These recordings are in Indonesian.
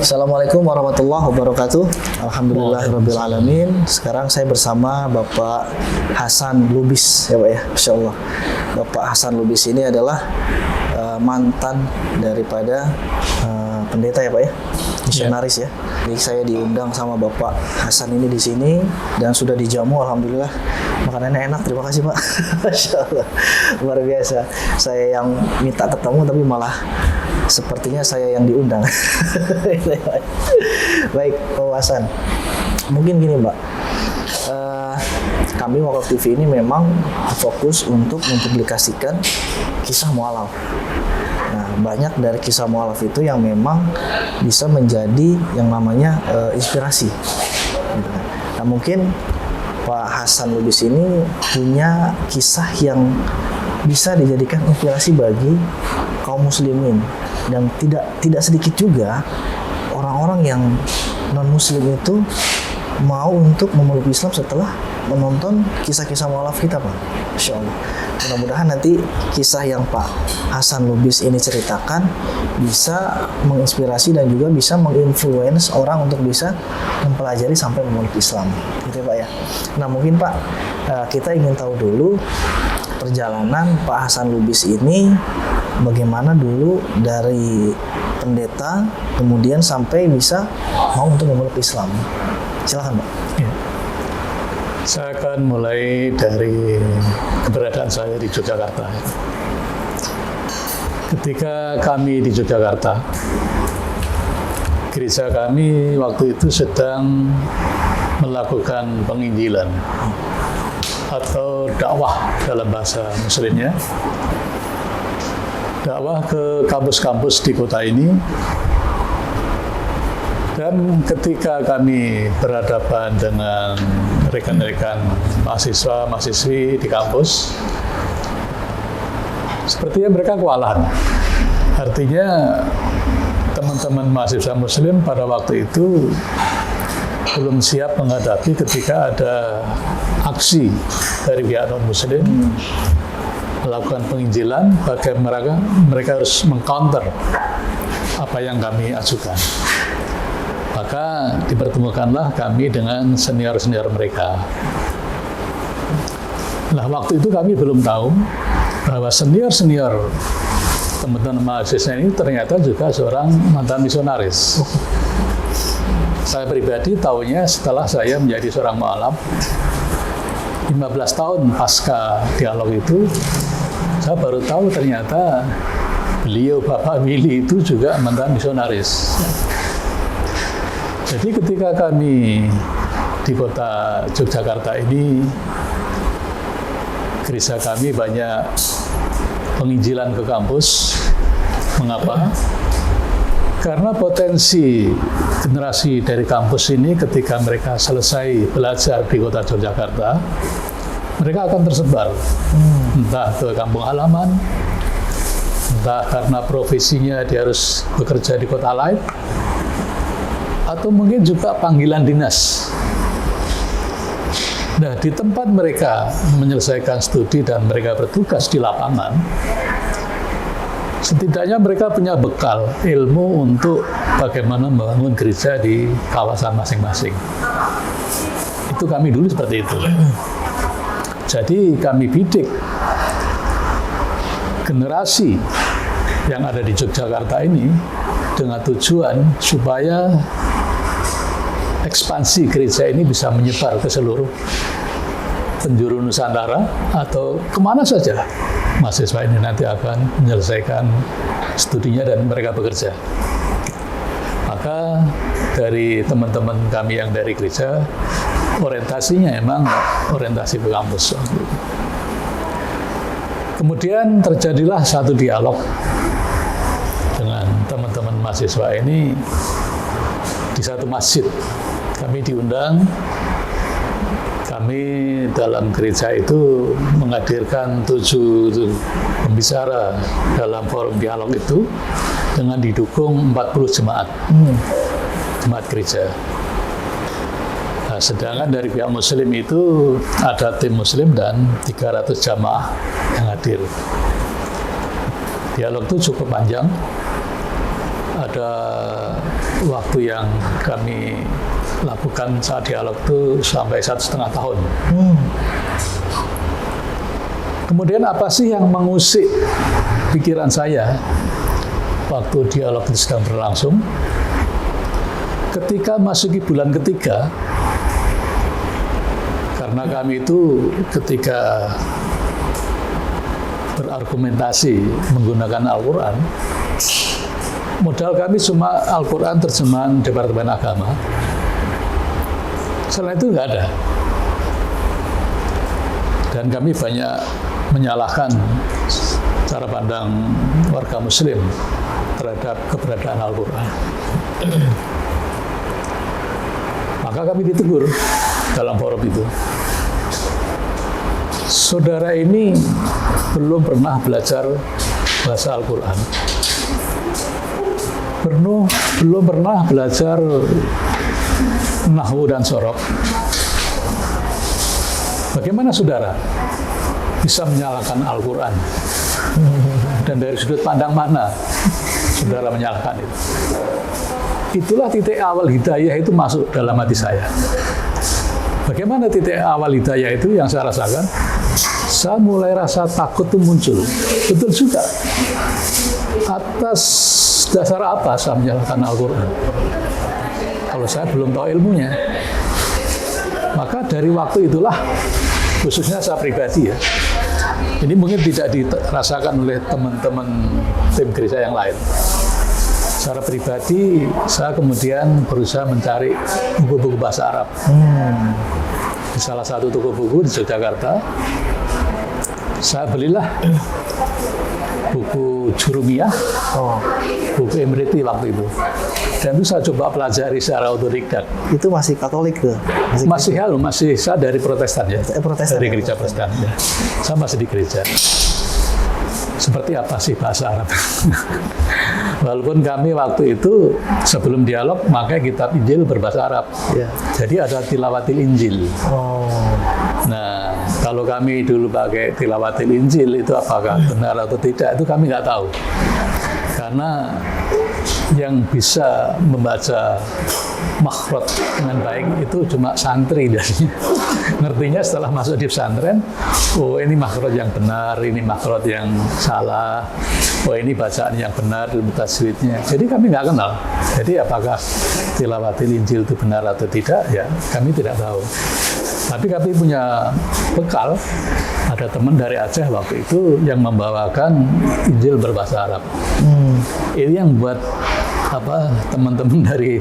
Assalamualaikum warahmatullahi wabarakatuh. Alhamdulillahirabbil alamin. Sekarang saya bersama Bapak Hasan Lubis ya Pak ya. Masya Allah. Bapak Hasan Lubis ini adalah mantan daripada pendeta ya Pak ya. Misionaris ya. Jadi saya diundang sama Bapak Hasan ini di sini dan sudah dijamu, alhamdulillah. Makanannya enak, terima kasih Pak. Masya Allah, luar biasa. Saya yang minta ketemu tapi malah sepertinya saya yang diundang. Baik, Pak Hasan. Mungkin gini Mbak, kami Wakaf TV ini memang fokus untuk mempublikasikan kisah mu'alaf. Nah, banyak dari kisah mu'alaf itu yang memang bisa menjadi yang namanya inspirasi. Nah, mungkin Pak Hasan Lubis ini punya kisah yang bisa dijadikan inspirasi bagi kaum muslimin, dan tidak sedikit juga orang-orang yang non muslim itu mau untuk memeluk Islam setelah menonton kisah-kisah mu'alaf kita Pak. Insya Allah. Mudah-mudahan nanti kisah yang Pak Hasan Lubis ini ceritakan bisa menginspirasi dan juga bisa menginfluence orang untuk bisa mempelajari sampai memeluk Islam. Gitu ya Pak ya. Nah mungkin Pak, kita ingin tahu dulu perjalanan Pak Hasan Lubis ini bagaimana dulu dari pendeta kemudian sampai bisa mau untuk memeluk Islam. Silakan Pak. Ya. Saya akan mulai dari keberadaan saya di Yogyakarta. Ketika kami di Yogyakarta, gereja kami waktu itu sedang melakukan penginjilan atau dakwah dalam bahasa muslimnya. Dakwah ke kampus-kampus di kota ini. Dan ketika kami berhadapan dengan rekan-rekan mahasiswa-mahasiswi di kampus, sepertinya mereka kewalahan. Artinya teman-teman mahasiswa muslim pada waktu itu belum siap menghadapi ketika ada aksi dari pihak non-muslim melakukan penginjilan, bagaimana mereka harus mengcounter apa yang kami ajukan. Maka dipertemukanlah kami dengan senior-senior mereka. Nah, waktu itu kami belum tahu bahwa senior-senior teman-teman mahasiswa ini ternyata juga seorang mantan misionaris. Saya pribadi tahunya setelah saya menjadi seorang mu'alaf, 15 tahun pasca dialog itu, saya baru tahu ternyata beliau Bapak Willy itu juga mantan misionaris. Jadi ketika kami di kota Yogyakarta ini, gereja kami banyak penginjilan ke kampus. Mengapa? Karena potensi generasi dari kampus ini ketika mereka selesai belajar di kota Yogyakarta, mereka akan tersebar. Entah ke kampung halaman, entah karena profesinya dia harus bekerja di kota lain, atau mungkin juga panggilan dinas. Nah, di tempat mereka menyelesaikan studi dan mereka bertugas di lapangan, setidaknya mereka punya bekal ilmu untuk bagaimana membangun gereja di kawasan masing-masing. Itu kami dulu seperti itu. Jadi kami bidik generasi yang ada di Yogyakarta ini dengan tujuan supaya ekspansi gereja ini bisa menyebar ke seluruh penjuru Nusantara atau kemana saja mahasiswa ini nanti akan menyelesaikan studinya dan mereka bekerja. Maka dari teman-teman kami yang dari gereja, orientasinya emang orientasi ke kampus. Kemudian terjadilah satu dialog dengan teman-teman mahasiswa ini di satu masjid. Kami diundang, kami dalam gereja itu menghadirkan 7 pembicara dalam forum dialog itu dengan didukung 40 jemaat, jemaat gereja. Nah, sedangkan dari pihak muslim itu ada tim muslim dan 300 jamaah yang hadir. Dialog itu cukup panjang, ada waktu yang kami lakukan saat dialog itu sampai 1,5 tahun. Kemudian apa sih yang mengusik pikiran saya waktu dialog itu sedang berlangsung? Ketika masuki bulan ketiga, karena kami itu ketika berargumentasi menggunakan Al-Quran, modal kami cuma Al-Quran terjemahan Departemen Agama. Selain itu nggak ada. Dan kami banyak menyalahkan cara pandang warga Muslim terhadap keberadaan Al-Quran. Maka kami ditegur dalam forum itu. Saudara ini belum pernah belajar bahasa Al-Quran. Belum pernah belajar nahwu dan sorok. Bagaimana saudara bisa menyalahkan Al-Quran? Dan dari sudut pandang mana saudara menyalahkan itu? Itulah titik awal hidayah itu masuk dalam hati saya. Bagaimana titik awal hidayah itu yang saya rasakan? Saya mulai rasa takut itu muncul. Betul juga. Atas dasar apa saya menyalahkan Al-Quran? Kalau saya belum tahu ilmunya. Maka dari waktu itulah, khususnya saya pribadi ya, ini mungkin tidak dirasakan oleh teman-teman tim gereja yang lain. Secara pribadi, saya kemudian berusaha mencari buku-buku bahasa Arab. Di salah satu toko buku di Yogyakarta, saya belilah buku Jurumiyah, buku Emriti waktu itu. Dan itu saya coba pelajari secara otodidak. Itu masih Katolik tuh? Masih saya dari Protestan ya. Protestan dari ya? gereja Protestan ya. Saya masih di gereja. Seperti apa sih bahasa Arab? Walaupun kami waktu itu sebelum dialog maka kitab Injil berbahasa Arab. Ya. Jadi ada tilawatil Injil. Nah, kalau kami dulu pakai tilawatil Injil itu apakah benar atau tidak itu kami nggak tahu. Karena yang bisa membaca makhraj dengan baik itu cuma santri dari ngertinya setelah masuk di pesantren. Oh, ini makhraj yang benar, ini makhraj yang salah. Oh, ini bacaan yang benar ilmu tajwidnya. Jadi kami nggak kenal. Jadi apakah tilawatil Injil itu benar atau tidak? Ya, kami tidak tahu. Tapi kami punya bekal. Ada teman dari Aceh waktu itu yang membawakan Injil berbahasa Arab. Ini yang buat teman-teman dari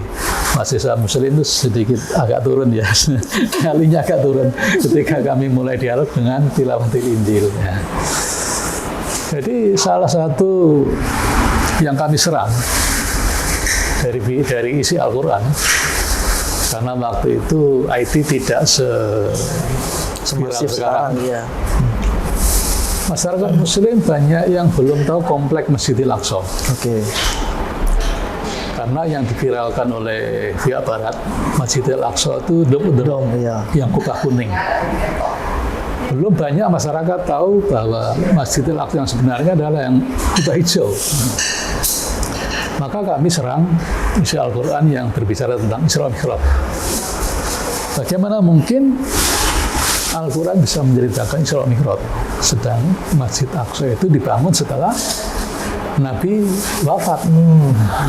mahasiswa Muslim itu sedikit agak turun ya, nyalinya agak turun ketika kami mulai dialog dengan tilawatil Injil. Ya. Jadi salah satu yang kami serang dari isi Al-Quran, karena waktu itu IT tidak semasif sekarang. Ya. Masyarakat Muslim banyak yang belum tahu kompleks Masjidil Aqsa. Oke. Karena yang diviralkan oleh pihak Barat, Masjidil Aqsa itu dom ya. Yang kubah kuning. Belum banyak masyarakat tahu bahwa Masjidil Aqsa yang sebenarnya adalah yang kubah hijau. Maka kami serang isi Al-Quran yang berbicara tentang Isra Mi'raj. Bagaimana mungkin Al-Quran bisa menceritakan Isra Mi'raj, sedang Masjid Aqsa itu dibangun setelah Nabi wafat.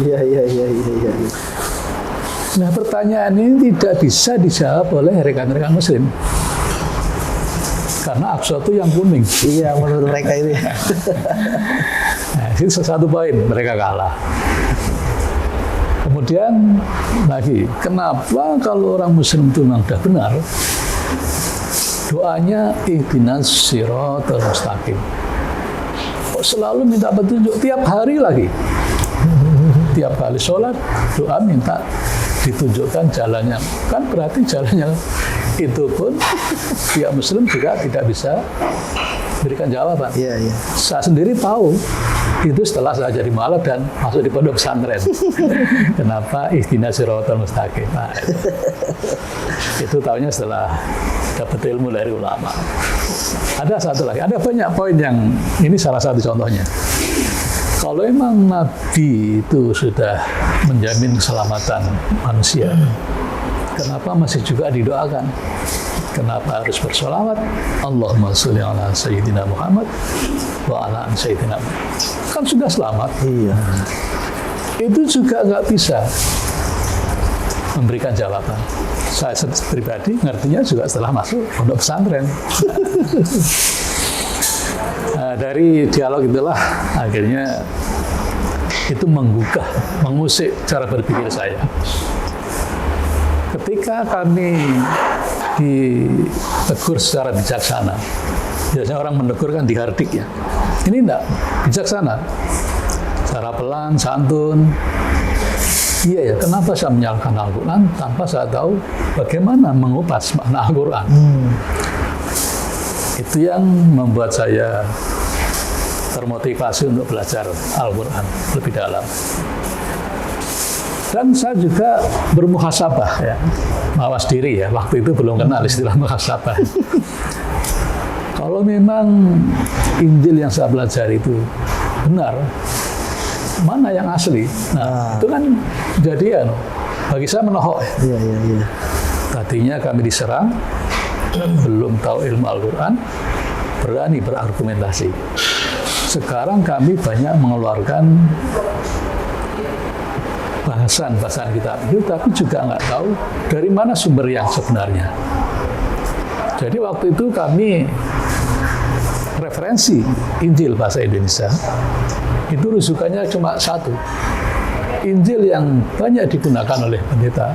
Iya. Nah, pertanyaan ini tidak bisa dijawab oleh rekan-rekan Muslim. Karena Aqsa itu yang kuning. Iya, menurut mereka itu. Nah, itu satu poin, mereka kalah. Kemudian lagi, kenapa kalau orang Muslim itu memang sudah benar, doanya ihdinas siratal mustaqim. Kok selalu minta petunjuk tiap hari lagi? Tiap kali sholat, doa minta ditunjukkan jalannya. Kan berarti jalannya itu pun pihak Muslim juga tidak bisa berikan jawaban. Iya. Saya sendiri tahu itu setelah saya jadi mualaf dan masuk di pondok pesantren. Kenapa ihdinas siratal mustaqim? Nah, itu tahunya setelah dapat ilmu dari ulama. Ada satu lagi, ada banyak poin yang ini salah satu contohnya. Kalau memang Nabi itu sudah menjamin keselamatan manusia, kenapa masih juga didoakan? Kenapa harus bersolawat? Allahumma sholli ala Sayyidina Muhammad wa ala Sayyidina Muhammad. Kan sudah selamat. Iya. Itu juga nggak bisa memberikan jawaban. Saya pribadi ngertinya juga setelah masuk pondok pesantren. Nah, dari dialog itulah akhirnya itu menggugah, mengusik cara berpikir saya. Ketika kami ditegur secara bijaksana, biasanya orang menegur kan dihardik ya. Ini enggak, bijaksana. Cara pelan, santun. Iya ya, kenapa saya menyalahkan Al-Quran tanpa saya tahu bagaimana mengupas makna Al-Quran. Itu yang membuat saya termotivasi untuk belajar Al-Quran lebih dalam. Dan saya juga bermuhasabah ya, mawas diri ya. Waktu itu belum kenal istilah muhasabah. Kalau memang Injil yang saya belajar itu benar, mana yang asli? Nah, itu kan kejadian. Bagi saya menohok. Iya. Tadinya kami diserang, belum tahu ilmu Al-Quran, berani berargumentasi. Sekarang kami banyak mengeluarkan bahasan kitab itu, tapi juga nggak tahu dari mana sumber yang sebenarnya. Jadi waktu itu kami referensi Injil bahasa Indonesia, itu rujukannya cuma satu. Injil yang banyak digunakan oleh pendeta,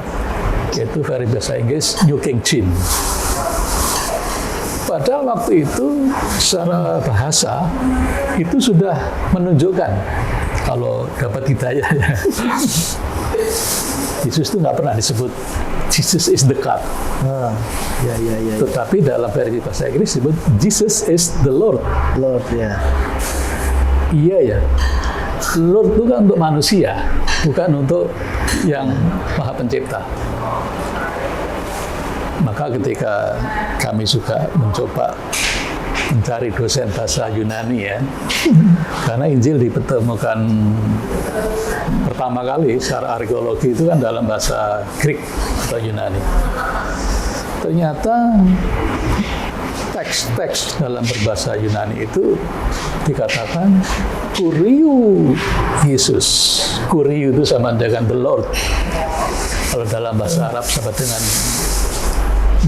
yaitu dari bahasa Inggris New King James. Padahal waktu itu secara bahasa itu sudah menunjukkan kalau dapat hidayah ya. Yesus itu nggak pernah disebut Jesus is the God. Ya. Tetapi dalam versi bahasa Inggris disebut Jesus is the Lord. Lord ya. Iya ya. Lord itu kan untuk manusia, bukan untuk yang Maha Pencipta. Maka ketika kami juga mencoba mencari dosen bahasa Yunani ya, karena Injil ditemukan pertama kali secara arkeologi itu kan dalam bahasa Greek atau Yunani. Ternyata teks-teks dalam berbahasa Yunani itu dikatakan Kuriu Yesus. Kuriu itu sama dengan the Lord. Kalau dalam bahasa Arab sama dengan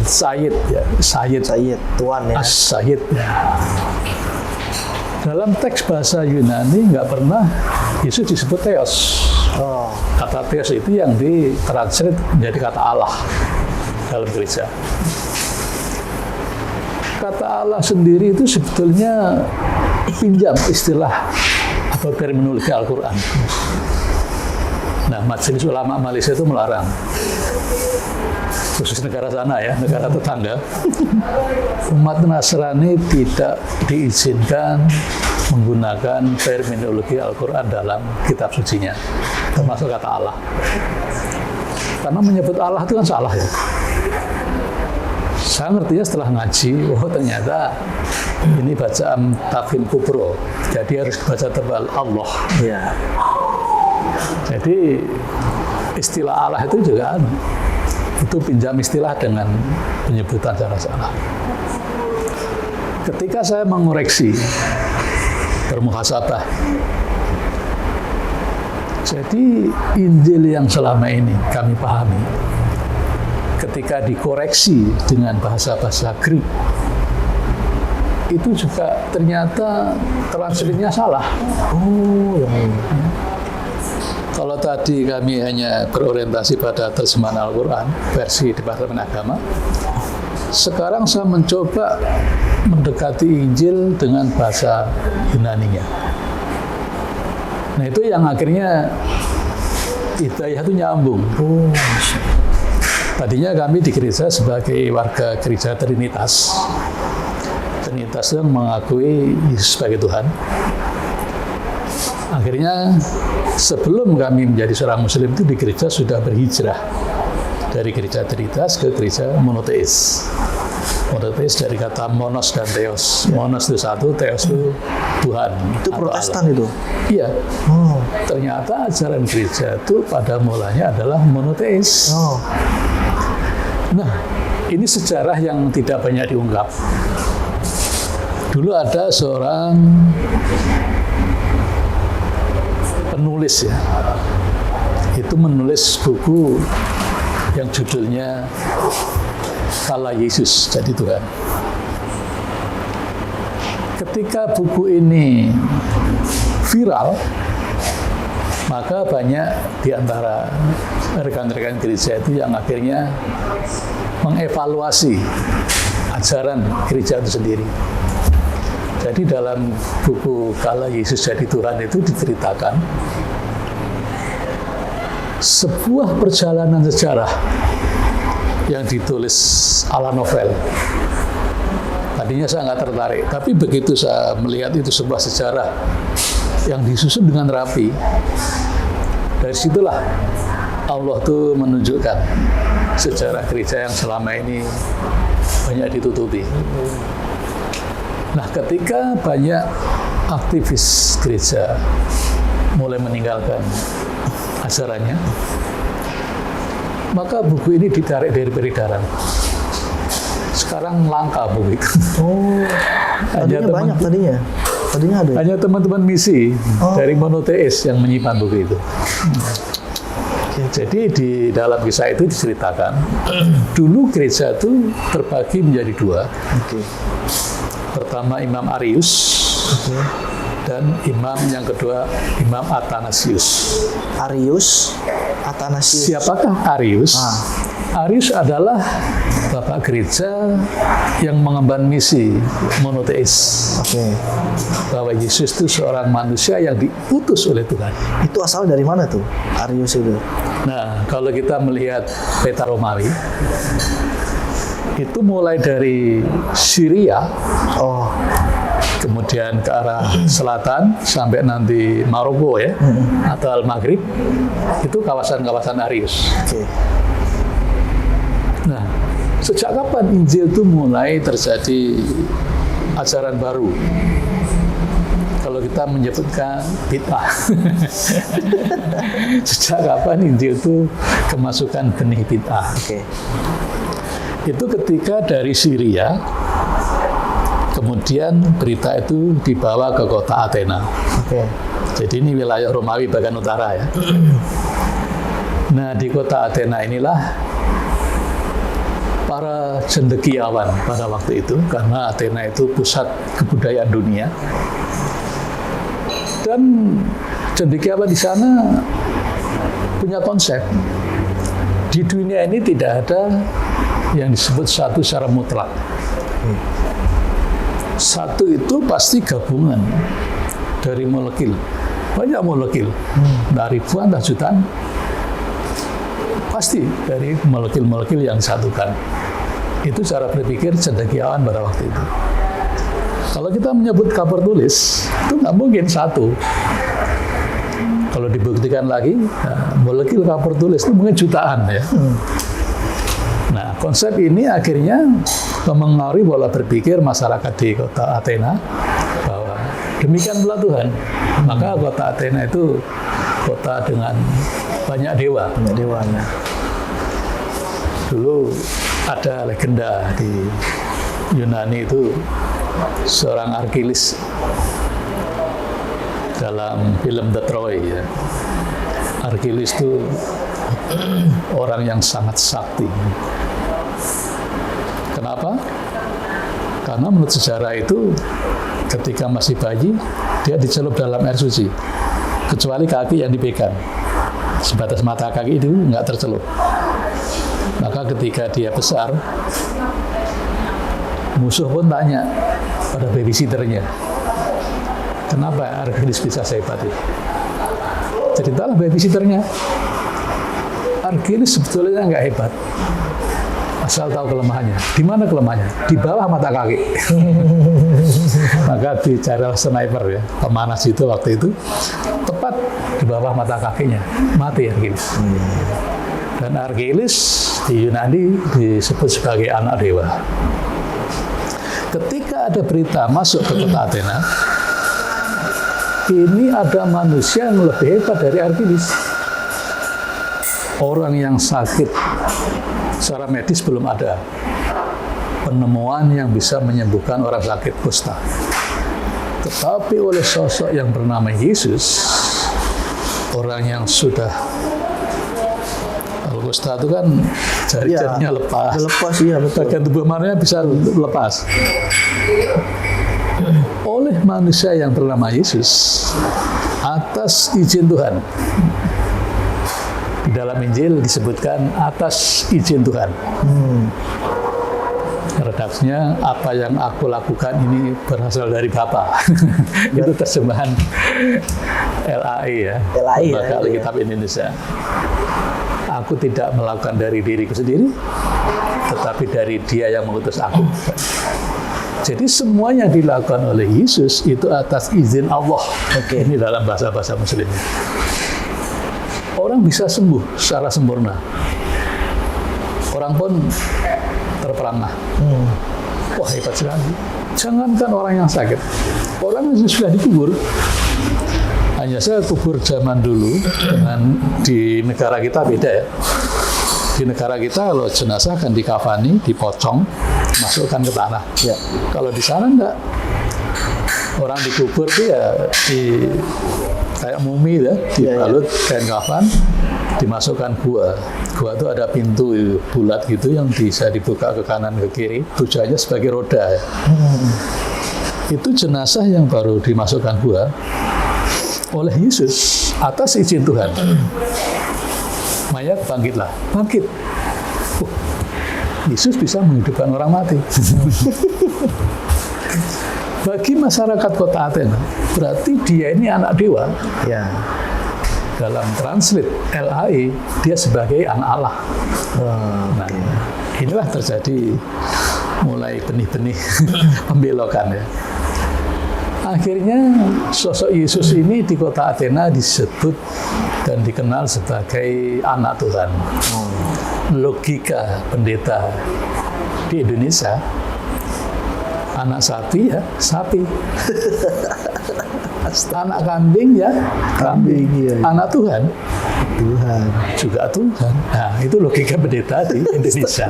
Sayyid ya, Sayyid Tuhan ya. As-Sayyid. Dalam teks bahasa Yunani nggak pernah Yesus disebut Theos. Kata Theos itu yang ditranslate menjadi kata Allah dalam gereja. Kata Allah sendiri itu sebetulnya pinjam istilah atau terminologi Al-Quran. Nah, Majelis Ulama Malaysia itu melarang, khusus negara sana ya, negara tetangga, umat Nasrani tidak diizinkan menggunakan terminologi Al-Quran dalam kitab sucinya, termasuk kata Allah. Karena menyebut Allah itu kan salah ya. Saya ngertinya setelah ngaji, ternyata ini bacaan Tafhim Kubro, jadi harus baca tebal Allah. Ya. Jadi istilah Allah itu juga itu pinjam istilah dengan penyebutan secara salah. Ketika saya mengoreksi bermuhasabah, jadi Injil yang selama ini kami pahami, ketika dikoreksi dengan bahasa-bahasa Greek, itu juga ternyata translate-nya salah. Kalau tadi kami hanya berorientasi pada terjemahan Al-Quran, versi Departemen Agama, sekarang saya mencoba mendekati Injil dengan bahasa Yunani-nya. Nah, itu yang akhirnya hidayah itu nyambung. Tadinya kami di gereja sebagai warga gereja Trinitas. Trinitas yang mengakui Yesus sebagai Tuhan. Akhirnya sebelum kami menjadi seorang Muslim itu di gereja sudah berhijrah dari gereja Trinitas ke gereja monoteis. Monoteis dari kata monos dan theos. Monos itu satu, theos itu Tuhan. Itu atau Protestan Allah. itu. Iya. Oh. Ternyata ajaran gereja itu pada mulanya adalah monoteis. Oh. Nah, ini sejarah yang tidak banyak diungkap. Dulu ada seorang penulis ya, itu menulis buku yang judulnya Kala Yesus Jadi Tuhan. Ketika buku ini viral, maka banyak di antara rekan-rekan gereja itu yang akhirnya mengevaluasi ajaran gereja itu sendiri. Jadi dalam buku Kala Yesus Jadi Tuhan itu diceritakan sebuah perjalanan sejarah yang ditulis ala novel. Tadinya saya nggak tertarik, tapi begitu saya melihat itu sebuah sejarah yang disusun dengan rapi, dari situlah Allah tuh menunjukkan sejarah gereja yang selama ini banyak ditutupi. Nah, ketika banyak aktivis gereja mulai meninggalkan ajarannya, maka buku ini ditarik dari peredaran. Sekarang langka buku itu. Oh. Tadinya banyak tadinya. Tadinya ada. Hanya teman-teman misi dari monoteis yang menyimpan buku itu. Jadi di dalam kisah itu diceritakan, dulu gereja itu terbagi menjadi dua. Pertama Imam Arius, dan imam yang kedua Imam Athanasius. Arius, Athanasius. Siapakah Arius? Arius adalah bapak gereja yang mengemban misi monoteis. Bahwa Yesus itu seorang manusia yang diutus oleh Tuhan. Itu asal dari mana tuh Arius itu? Nah, kalau kita melihat peta Romawi, itu mulai dari Syria, kemudian ke arah selatan sampai nanti Maroko ya, atau Al-Maghrib, itu kawasan-kawasan Arius. Nah, sejak kapan Injil itu mulai terjadi ajaran baru? Kalau kita menyebutkan bid'ah. Sejak kapan Injil itu kemasukan benih bid'ah? Itu ketika dari Syria, kemudian berita itu dibawa ke kota Athena. Jadi ini wilayah Romawi bagian utara ya. Nah, di kota Athena inilah para cendekiawan pada waktu itu, karena Athena itu pusat kebudayaan dunia. Dan cendekiawan di sana punya konsep. Di dunia ini tidak ada yang disebut satu secara mutlak. Satu itu pasti gabungan dari molekul. Banyak molekul. Dari ribuan, jutaan. Pasti dari molekul-molekul yang disatukan. Itu cara berpikir cendekiawan pada waktu itu. Kalau kita menyebut kabar tulis, itu nggak mungkin satu. Kalau dibuktikan lagi, molekul kabar tulis itu mungkin jutaan ya. Nah, konsep ini akhirnya mempengaruhi pola berpikir masyarakat di kota Athena bahwa demikian pula Tuhan. Maka kota Athena itu kota dengan banyak dewa. Banyak dewanya. Dulu ada legenda di Yunani itu seorang Achilles dalam film The Troy ya. Achilles itu orang yang sangat sakti. Kenapa? Karena menurut sejarah itu ketika masih bayi dia dicelup dalam air suci, kecuali kaki yang dipegang. Sebatas mata kaki itu nggak tercelup. Maka ketika dia besar, musuh pun tanya pada babysitternya, kenapa Achilles bisa sehebat itu? Ceritalah babysitternya, Achilles sebetulnya nggak hebat, asal tahu kelemahannya. Di mana kelemahannya? Di bawah mata kaki. Maka dicari sniper ya, pemanas itu waktu itu, tepat di bawah mata kakinya, mati Achilles. Dan Achilles di Yunani disebut sebagai anak dewa. ketika ada berita masuk ke kota Athena, ini ada manusia yang lebih hebat dari Arkimedes. Orang yang sakit secara medis belum ada penemuan yang bisa menyembuhkan orang sakit kusta. Tetapi oleh sosok yang bernama Yesus, orang yang sudah, kalau kusta itu kan jari-jarinya lepas. Lepas, iya betul. Bagian tubuh mananya bisa lepas. Oleh manusia yang bernama Yesus, atas izin Tuhan. Di dalam Injil disebutkan atas izin Tuhan. Redaksinya, apa yang aku lakukan ini berasal dari Bapa. Itu terjemahan LAI ya, LAI Lembaga ya, Alkitab Indonesia. Aku tidak melakukan dari diriku sendiri, tetapi dari Dia yang mengutus aku. Jadi semua yang dilakukan oleh Yesus itu atas izin Allah. Oke. Ini dalam bahasa-bahasa Muslim. Orang bisa sembuh secara sempurna. Orang pun terperangah. Wah, hebat sekali. Jangankan orang yang sakit, orang yang sudah dikubur. Hanya saya kubur zaman dulu dengan di negara kita beda ya. Di negara kita kalau jenazah kan dikafani, dipocong, masukkan ke tanah. Ya. Kalau di sana enggak. Orang dikubur itu ya kayak mumi ya, dibalut kain kafan, dimasukkan gua. Gua itu ada pintu bulat gitu yang bisa dibuka ke kanan ke kiri, tujuannya sebagai roda ya. Itu jenazah yang baru dimasukkan gua oleh Yesus atas izin Tuhan. Mayat bangkitlah, bangkit. Yesus bisa menghidupkan orang mati. Bagi masyarakat kota Athena, berarti dia ini anak dewa. Ya. Dalam translate LAI, dia sebagai anak Allah. Nah, inilah terjadi mulai benih-benih pembelokan ya. Akhirnya sosok Yesus ini di kota Athena disebut dan dikenal sebagai anak Tuhan. Logika pendeta di Indonesia, anak sapi ya sapi, anak kambing ya kambing, iya. Anak Tuhan Tuhan. juga Tuhan. Nah, itu logika pendeta di Indonesia.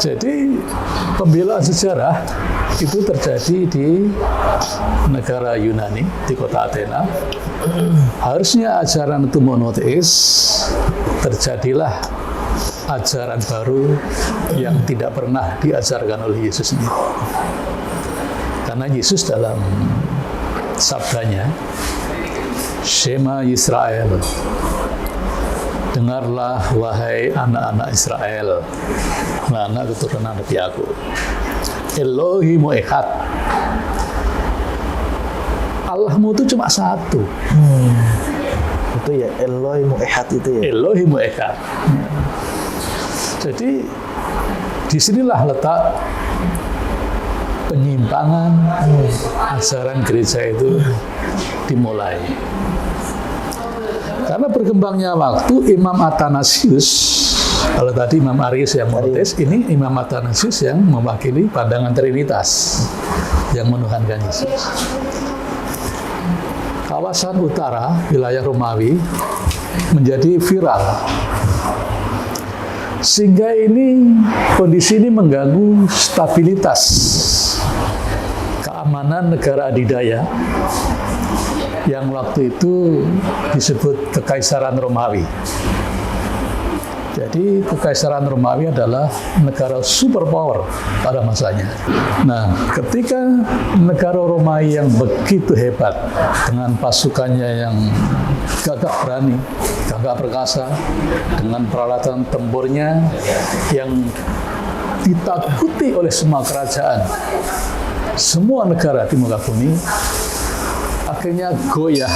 Jadi pembelaan sejarah itu terjadi di negara Yunani, di kota Athena. Harusnya ajaran itu monoteis, terjadilah ajaran baru yang tidak pernah diajarkan oleh Yesus ini. Karena Yesus dalam sabdanya, Shema Yisrael, dengarlah wahai anak-anak Israel, anak keturunan Nabi Yakub, Elohimu Echad, Allahmu itu cuma satu. Itu ya Elohimu Echad itu ya. Elohimu Echad. Jadi disinilah letak penyimpangan ajaran gereja itu dimulai. Karena berkembangnya waktu, Imam Athanasius, kalau tadi Imam Arius yang monoteis, ini Imam Athanasius yang mewakili pandangan Trinitas yang menuhankan Yesus. Kawasan utara, wilayah Romawi, menjadi viral. Sehingga kondisi ini mengganggu stabilitas keamanan negara adidaya yang waktu itu disebut Kekaisaran Romawi. Jadi Kekaisaran Romawi adalah negara superpower pada masanya. Nah, ketika negara Romawi yang begitu hebat dengan pasukannya yang gagah berani, gagah perkasa, dengan peralatan tempurnya yang ditakuti oleh semua kerajaan, semua negara di muka bumi, akhirnya goyah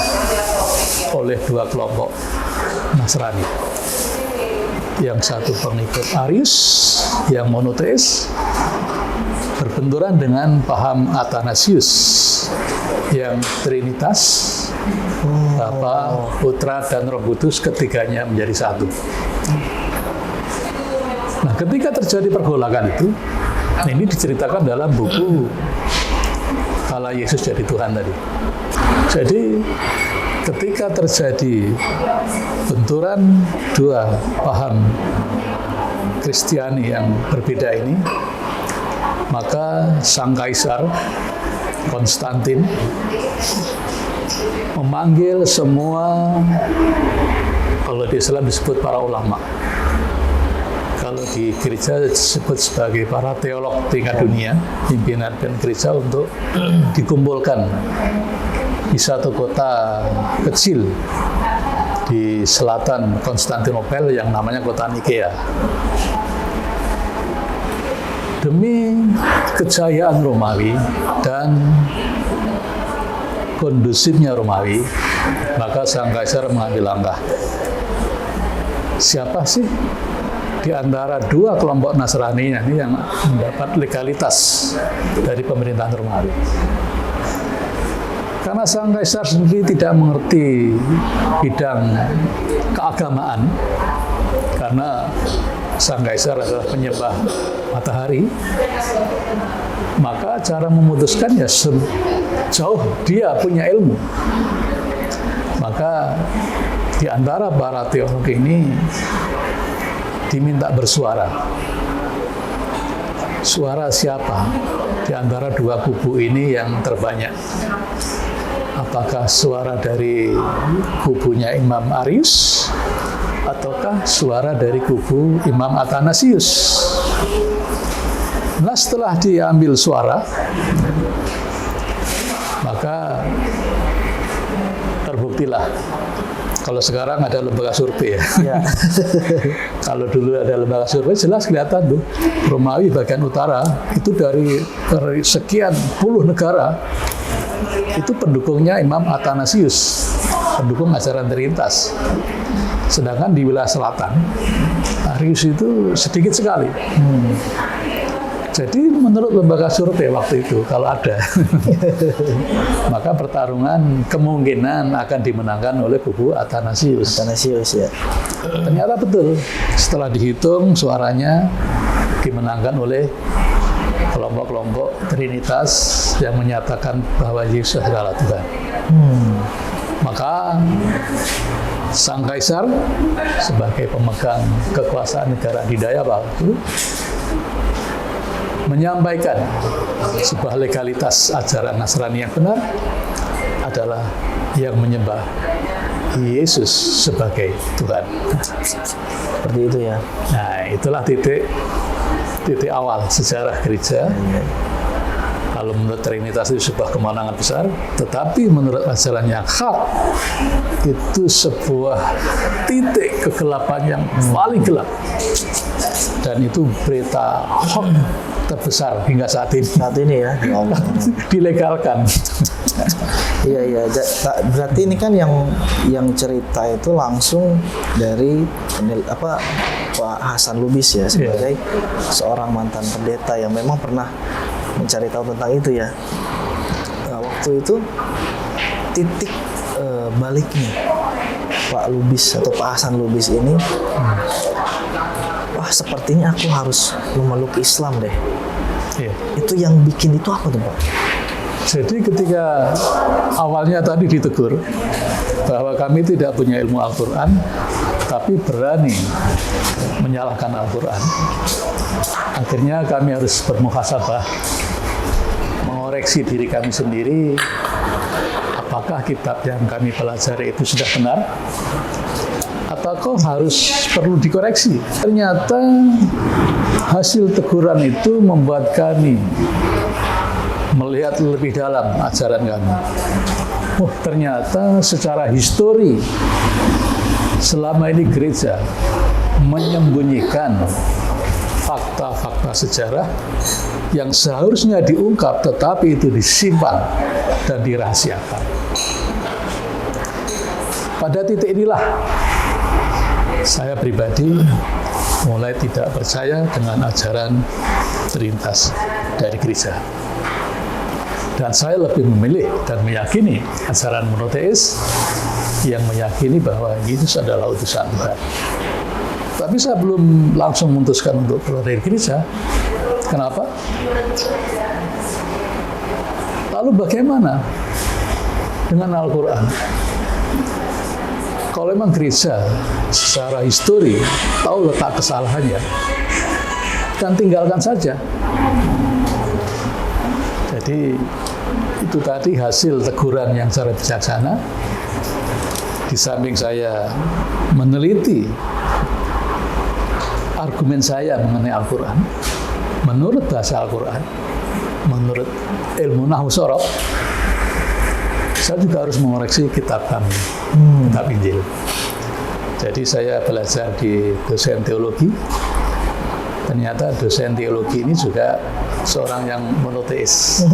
oleh dua kelompok Nasrani. Yang satu pengikut Arius, yang monoteis, berbenturan dengan paham Athanasius, yang Trinitas, Bapa, Putra, dan Roh Kudus, ketiganya menjadi satu. Nah, ketika terjadi pergolakan itu, Nah, ini diceritakan dalam buku Kala Yesus Jadi Tuhan tadi. Jadi ketika terjadi benturan dua paham Kristiani yang berbeda ini, maka sang kaisar Konstantin memanggil semua, kalau di Islam disebut para ulama, kalau di gereja disebut sebagai para teolog tingkat dunia, pimpinan gereja, untuk dikumpulkan di satu kota kecil di selatan Konstantinopel yang namanya kota Nikea. Demi kejayaan Romawi dan kondusifnya Romawi, maka sang kaisar mengambil langkah. Siapa sih di antara dua kelompok Nasrani ini yang mendapat legalitas dari pemerintahan Romawi? Karena sang kaisar sendiri tidak mengerti bidang keagamaan, karena sang kaisar adalah penyembah matahari, maka cara memutuskan ya sejauh dia punya ilmu. Maka di antara para teolog ini diminta bersuara. Suara siapa di antara dua kubu ini yang terbanyak? Apakah suara dari kubunya Imam Arius ataukah suara dari kubu Imam Athanasius? Nah, setelah diambil suara, maka terbuktilah. Kalau sekarang ada lembaga survei ya. Kalau dulu ada lembaga survei, jelas kelihatan tuh Romawi bagian utara itu dari sekian puluh negara itu pendukungnya Imam Athanasius, pendukung ajaran Trinitas. Sedangkan di wilayah selatan, Arius itu sedikit sekali. Jadi menurut lembaga survei waktu itu, kalau ada, maka pertarungan kemungkinan akan dimenangkan oleh kubu Athanasius. Athanasius ya. Ternyata betul. Setelah dihitung, suaranya dimenangkan oleh kelompok-kelompok Trinitas yang menyatakan bahwa Yesus adalah Tuhan. Maka sang kaisar sebagai pemegang kekuasaan negara adidaya waktu menyampaikan sebuah legalitas ajaran Nasrani yang benar adalah yang menyembah Yesus sebagai Tuhan. Seperti itu ya. Nah, itulah titik awal sejarah gereja. Kalau menurut Trinitas itu sebuah kemenangan besar, tetapi menurut ajaran yang hak itu sebuah titik kegelapan yang paling gelap. Dan itu berita hoax terbesar hingga saat ini. Saat ini ya. Dilegalkan. Iya. Berarti ini kan yang cerita itu langsung dari Pak Hasan Lubis ya, sebagai seorang mantan pendeta yang memang pernah mencari tahu tentang itu ya. Nah, waktu itu titik baliknya Pak Lubis atau Pak Hasan Lubis ini, wah sepertinya aku harus memeluk Islam deh. Itu yang bikin itu apa tuh Pak? Jadi ketika awalnya tadi ditegur bahwa kami tidak punya ilmu Al-Quran, tapi berani menyalahkan Al-Quran, akhirnya kami harus bermuhasabah, mengoreksi diri kami sendiri, apakah kitab yang kami pelajari itu sudah benar, atau harus perlu dikoreksi. Ternyata hasil teguran itu membuat kami melihat lebih dalam ajaran kami. Oh, ternyata secara histori selama ini gereja menyembunyikan fakta-fakta sejarah yang seharusnya diungkap, tetapi itu disimpan dan dirahasiakan. Pada titik inilah saya pribadi mulai tidak percaya dengan ajaran Trinitas dari gereja. Dan saya lebih memilih dan meyakini ajaran monoteis yang meyakini bahwa Yesus adalah utusan Tuhan. Tapi saya belum langsung memutuskan untuk keluar dari gereja. Kenapa? Lalu bagaimana dengan Al-Quran? Kalau memang gereja secara histori tahu letak kesalahannya, dan tinggalkan saja. Jadi itu tadi hasil teguran yang secara bijaksana. Di samping saya meneliti argumen saya mengenai Al-Quran, menurut bahasa Al-Quran, menurut ilmu Nahwu Shorof, saya juga harus mengoreksi kitab kami, kitab Injil. Jadi saya belajar di dosen teologi. Ternyata dosen teologi ini juga seorang yang monoteis.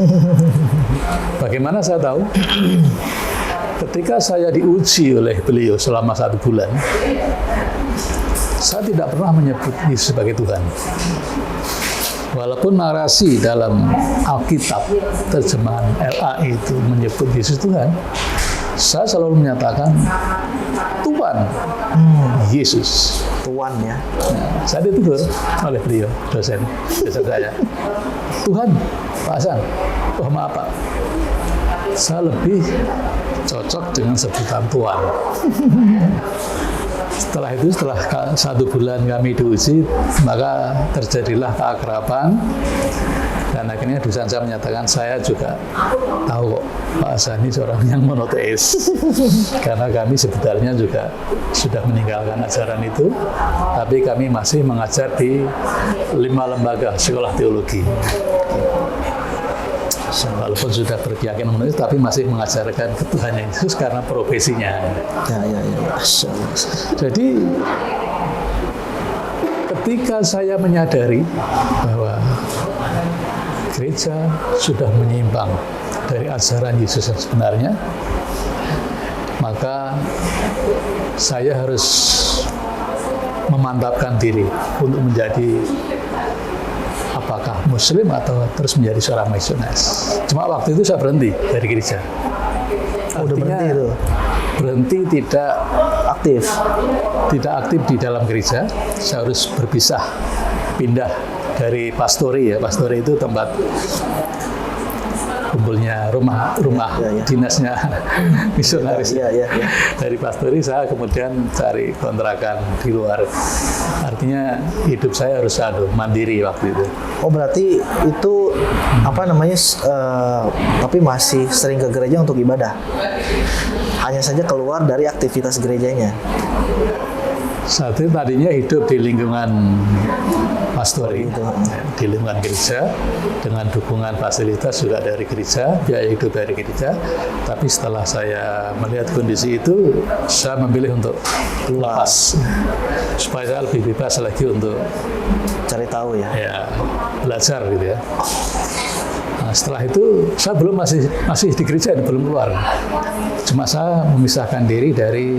Bagaimana saya tahu? Ketika saya diuji oleh beliau selama 1 bulan, saya tidak pernah menyebut Yesus sebagai Tuhan. Walaupun narasi dalam Alkitab, terjemahan LAI itu menyebut Yesus Tuhan, saya selalu menyatakan Tuhan Yesus. Tuan ya. Nah, saya ditegur oleh beliau, dosen saya. Tuhan, Pak Hasan, oh maaf Pak, saya lebih cocok dengan sebutan Tuhan. Setelah itu, setelah 1 bulan kami diuji, maka terjadilah keakraban. Dan akhirnya dosen saya menyatakan, saya juga tahu kok Pak Hasan ini seorang yang monoteis. Karena kami sebetulnya juga sudah meninggalkan ajaran itu, tapi kami masih mengajar di 5 lembaga sekolah teologi. Walaupun sudah berkeyakinan monoteis, tapi masih mengajarkan ketuhanan Yesus karena profesinya. Ya. Jadi ketika saya menyadari bahwa gereja sudah menyimpang dari ajaran Yesus yang sebenarnya, maka saya harus memantapkan diri untuk menjadi apakah Muslim atau terus menjadi seorang misionaris. Cuma waktu itu saya berhenti dari gereja. Udah berhenti itu? Berhenti tidak aktif di dalam gereja. Saya harus berpisah, pindah dari pastori ya. Pastori itu tempat kumpulnya rumah dinasnya misionaris. Ya. Dari pastori saya kemudian cari kontrakan di luar. Artinya hidup saya harus mandiri waktu itu. Oh berarti itu tapi masih sering ke gereja untuk ibadah. Hanya saja keluar dari aktivitas gerejanya. Saat itu tadinya hidup di lingkungan pastori, di lingkungan gereja, dengan dukungan fasilitas juga dari gereja, biaya hidup dari gereja. Tapi setelah saya melihat kondisi itu, saya memilih untuk lepas, supaya saya lebih bebas lagi untuk cari tahu ya belajar gitu ya. Nah, setelah itu saya masih di gereja, belum keluar. Cuma saya memisahkan diri dari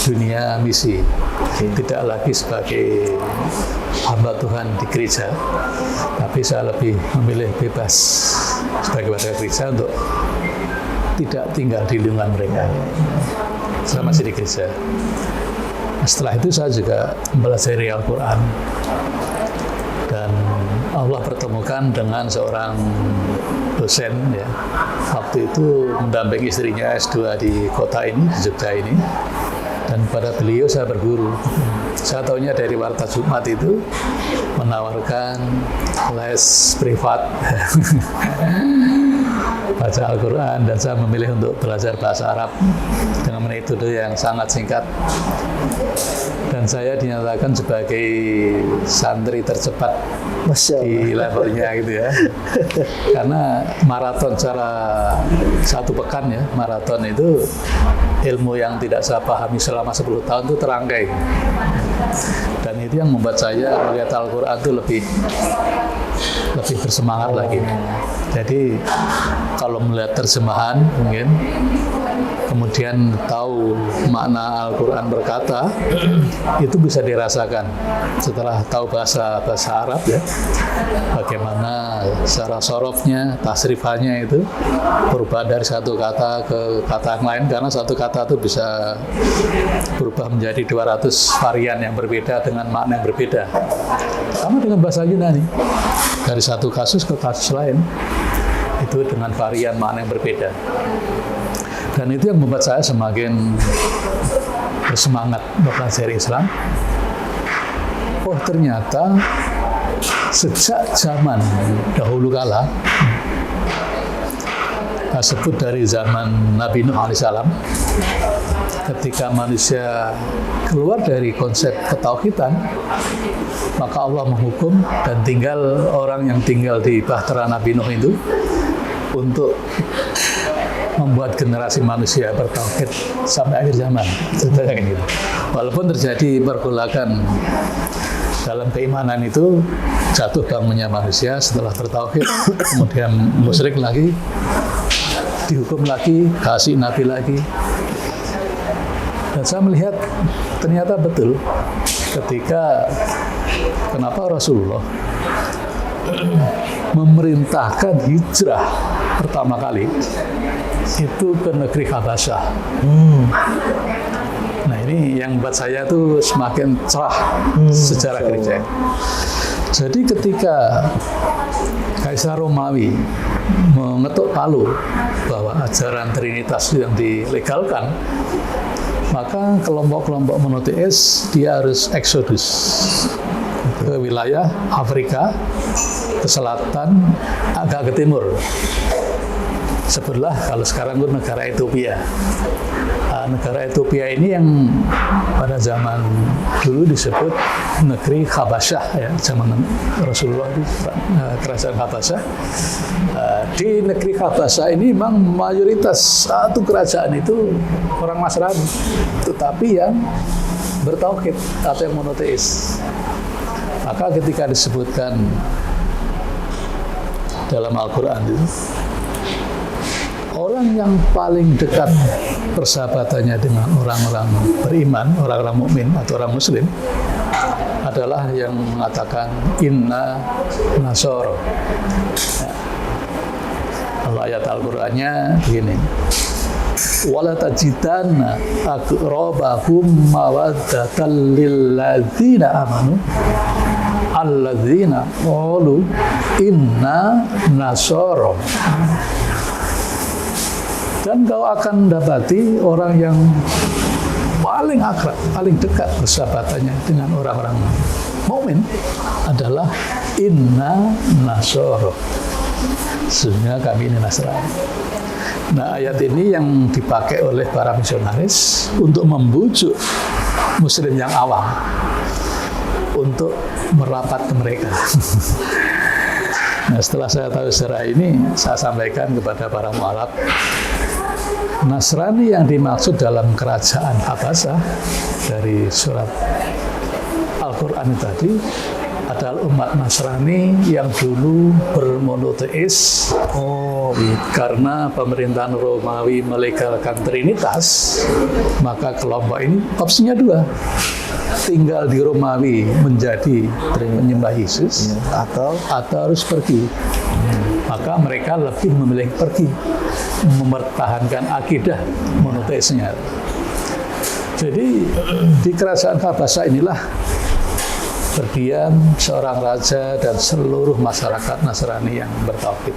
dunia misi. Tidak lagi sebagai hamba Tuhan di gereja, tapi saya lebih memilih bebas sebagai warga gereja untuk tidak tinggal di lingkungan mereka. Saya masih di gereja. Nah, setelah itu saya juga mempelajari Al-Quran. Dan Allah pertemukan dengan seorang dosen ya. Waktu itu mendampingi istrinya S2 di kota ini, di Jogja ini. Dan pada beliau saya berguru. Saya tahunya dari Warta Jumat itu menawarkan les privat baca Al-Quran, dan saya memilih untuk belajar bahasa Arab dengan metode yang sangat singkat. Dan saya dinyatakan sebagai santri tercepat di levelnya gitu ya. Karena maraton secara 1 pekan ya, maraton itu ilmu yang tidak saya pahami selama 10 tahun itu terangkai. Dan itu yang membuat saya melihat Al-Quran itu lebih bersemangat lagi. Jadi kalau melihat terjemahan mungkin kemudian tahu makna Al-Quran berkata, itu bisa dirasakan setelah tahu bahasa Arab ya, bagaimana secara sorofnya, tasrifannya itu berubah dari satu kata ke kata yang lain, karena satu kata itu bisa berubah menjadi 200 varian yang berbeda dengan makna yang berbeda. Sama dengan bahasa Yunani, dari satu kasus ke kasus lain itu dengan varian makna yang berbeda. Dan itu yang membuat saya semakin bersemangat mempelajari Islam. Oh, ternyata sejak zaman dahulu kala, sebut dari zaman Nabi Nuh alaihissalam, ketika manusia keluar dari konsep ketauhidan, maka Allah menghukum dan tinggal orang yang tinggal di bahtera Nabi Nuh itu untuk membuat generasi manusia bertauhid sampai akhir zaman. Gitu. Walaupun terjadi pergolakan dalam keimanan itu, jatuh bangunnya manusia setelah bertauhid, kemudian musyrik lagi, dihukum lagi, kasih Nabi lagi. Dan saya melihat ternyata betul ketika kenapa Rasulullah memerintahkan hijrah pertama kali itu ke negeri Habasyah. Nah, ini yang buat saya tuh semakin cerah sejarah gereja. Jadi ketika Kaisar Romawi mengetuk palu bahwa ajaran Trinitas yang dilegalkan, maka kelompok-kelompok monoteis dia harus eksodus ke wilayah Afrika, ke selatan, agak ke timur. Sebutlah kalau sekarang itu negara Ethiopia. Negara Ethiopia ini yang pada zaman dulu disebut negeri Habasyah ya, zaman Rasulullah itu kerajaan Habasyah. Di negeri Habasyah ini memang mayoritas satu kerajaan itu orang Nasrani, tetapi yang bertauhid atau yang monoteis. Maka ketika disebutkan dalam Al-Quran itu, orang yang paling dekat persahabatannya dengan orang-orang beriman, orang-orang mukmin atau orang muslim adalah yang mengatakan inna nasoro. Ya. Kalau ayat Al-Qur'annya begini. Wala tajidanna aqrabahum mawaddatan lil ladzina amanu alladzina qalu inna nasoro. Dan kau akan dapati orang yang paling akrab, paling dekat persahabatannya dengan orang-orang mukmin adalah inna nasoro. Sesungguhnya kami ini Nasrani. Nah, ayat ini yang dipakai oleh para misionaris untuk membujuk muslim yang awam untuk merapat ke mereka. Nah, setelah saya tahu sejarah ini, saya sampaikan kepada para mualaf, Nasrani yang dimaksud dalam kerajaan Habasyah dari surat Al-Quran tadi adalah umat Nasrani yang dulu bermonoteis. Karena pemerintahan Romawi melegalkan Trinitas, maka kelompok ini opsinya dua: tinggal di Romawi menjadi menyembah Yesus, atau harus pergi. Maka mereka lebih memilih pergi, mempertahankan akidah monoteisnya. Jadi di kerajaan Habasyah inilah berdiam seorang raja dan seluruh masyarakat Nasrani yang bertauhid.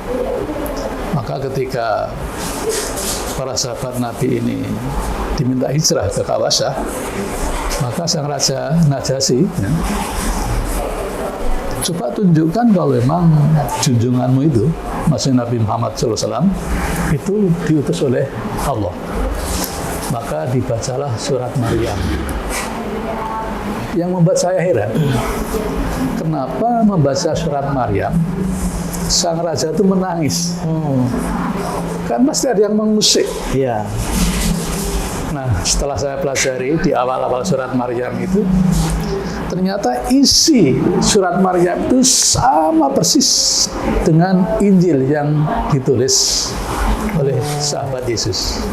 Maka ketika para sahabat Nabi ini diminta hijrah ke Habasyah, maka sang raja Najasyi coba tunjukkan kalau memang junjunganmu itu, maksudnya Nabi Muhammad SAW, itu diutus oleh Allah. Maka dibacalah surat Maryam. Yang membuat saya heran, kenapa membaca surat Maryam, sang raja itu menangis. Kan pasti ada yang mengusik. Iya. Nah, setelah saya pelajari di awal-awal surat Maryam itu, ternyata isi surat Maryam itu sama persis dengan Injil yang ditulis oleh sahabat Yesus.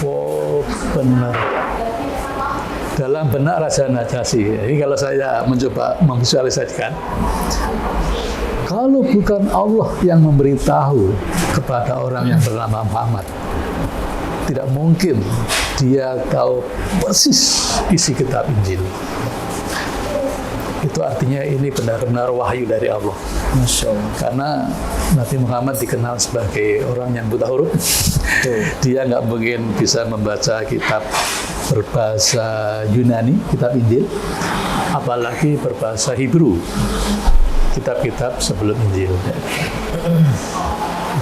Oh, benar. Dalam benak Raja Najasyi. Jadi kalau saya mencoba memvisualisasikan, kalau bukan Allah yang memberitahu kepada orang yang bernama Muhammad, tidak mungkin dia tahu persis isi kitab Injil. Itu artinya ini benar-benar wahyu dari Allah. Masya Allah. Karena Nabi Muhammad dikenal sebagai orang yang buta huruf. Dia nggak mungkin bisa membaca kitab berbahasa Yunani, kitab Injil, apalagi berbahasa Hebrew, kitab-kitab sebelum Injil.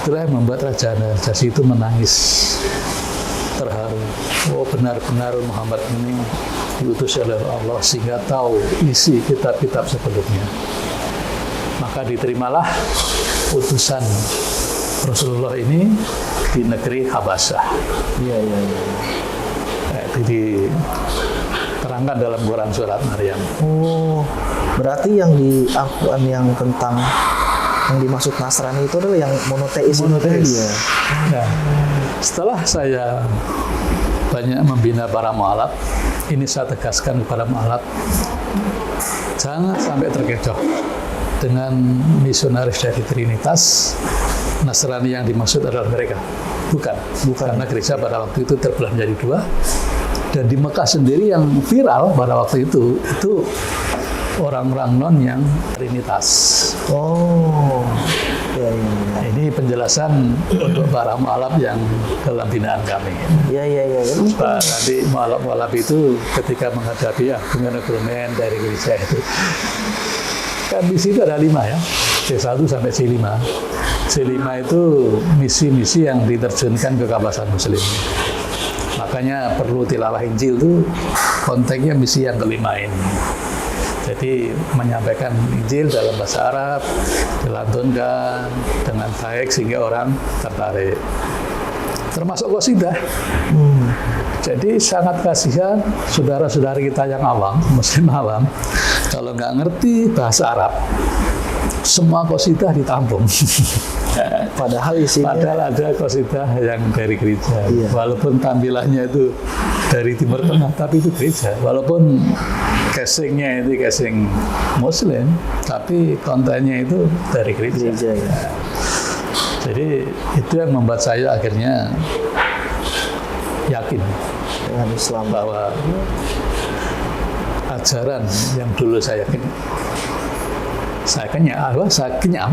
Itulah yang membuat Raja Najasyi itu menangis terharu. Oh, benar-benar Muhammad ini diutus oleh Allah sehingga tahu isi kitab-kitab sebelumnya. Maka diterimalah utusan Rasulullah ini di negeri Habasyah. Iya. Itu diterangkan dalam Quran surat Maryam. Oh, berarti yang di Al-Quran yang tentang yang dimaksud Nasrani itu adalah yang monoteis. Ya. Nah, setelah saya banyak membina para mu'alaf, ini saya tegaskan kepada mu'alaf, jangan sampai terkecoh dengan misionaris dari Trinitas. Nasrani yang dimaksud adalah mereka. Bukan. Karena gereja pada waktu itu terbelah menjadi dua. Dan di Mekah sendiri yang viral pada waktu itu orang-orang non yang Trinitas. Oh, ya. Ini penjelasan untuk para mu'alaf yang dalam binaan kami. Ya. Pak, nanti mu'alaf itu ketika menghadapi argumen-argumen dari gereja itu, kan di situ ada 5 ya, C1 sampai C5. C5 itu misi-misi yang diterjunkan ke kawasan Muslim. Makanya perlu tilawah Injil itu konteksnya misi yang kelima ini. Jadi menyampaikan Injil dalam bahasa Arab, dilantunkan dengan baik sehingga orang tertarik. Termasuk qasidah. Jadi sangat kasihan saudara-saudari kita yang awam, Muslim awam, kalau nggak ngerti bahasa Arab, semua qasidah ditampung. Padahal ada qasidah yang dari gereja. Iya. Walaupun tampilannya itu dari Timur Tengah, tapi itu gereja. Walaupun casingnya itu casing Muslim, tapi kontennya itu dari gereja. ya. Jadi itu yang membuat saya akhirnya yakin Dengan Islam. bahwa ajaran yang dulu saya kenyam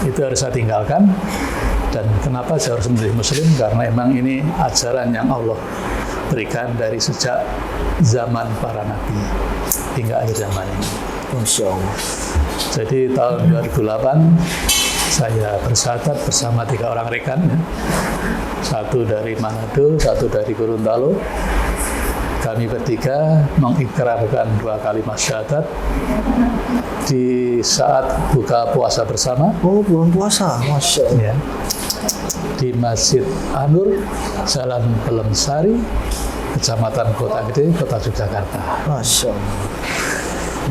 itu harus saya tinggalkan. Dan kenapa saya harus menjadi Muslim? Karena memang ini ajaran yang Allah berikan dari sejak zaman para nabi hingga akhir zaman ini. Masya Allah. Jadi tahun 2008 saya bersahadat bersama 3 orang rekan, ya. 1 dari Manado, 1 dari Gorontalo. Kami bertiga mengikrarkan 2 kalimat syahadat di saat buka puasa bersama. Oh, bulan puasa, Masya Allah. Ya, di Masjid Anur, Jalan Pelemsari, Kecamatan Kota Gede, Kota Yogyakarta. Masya Allah.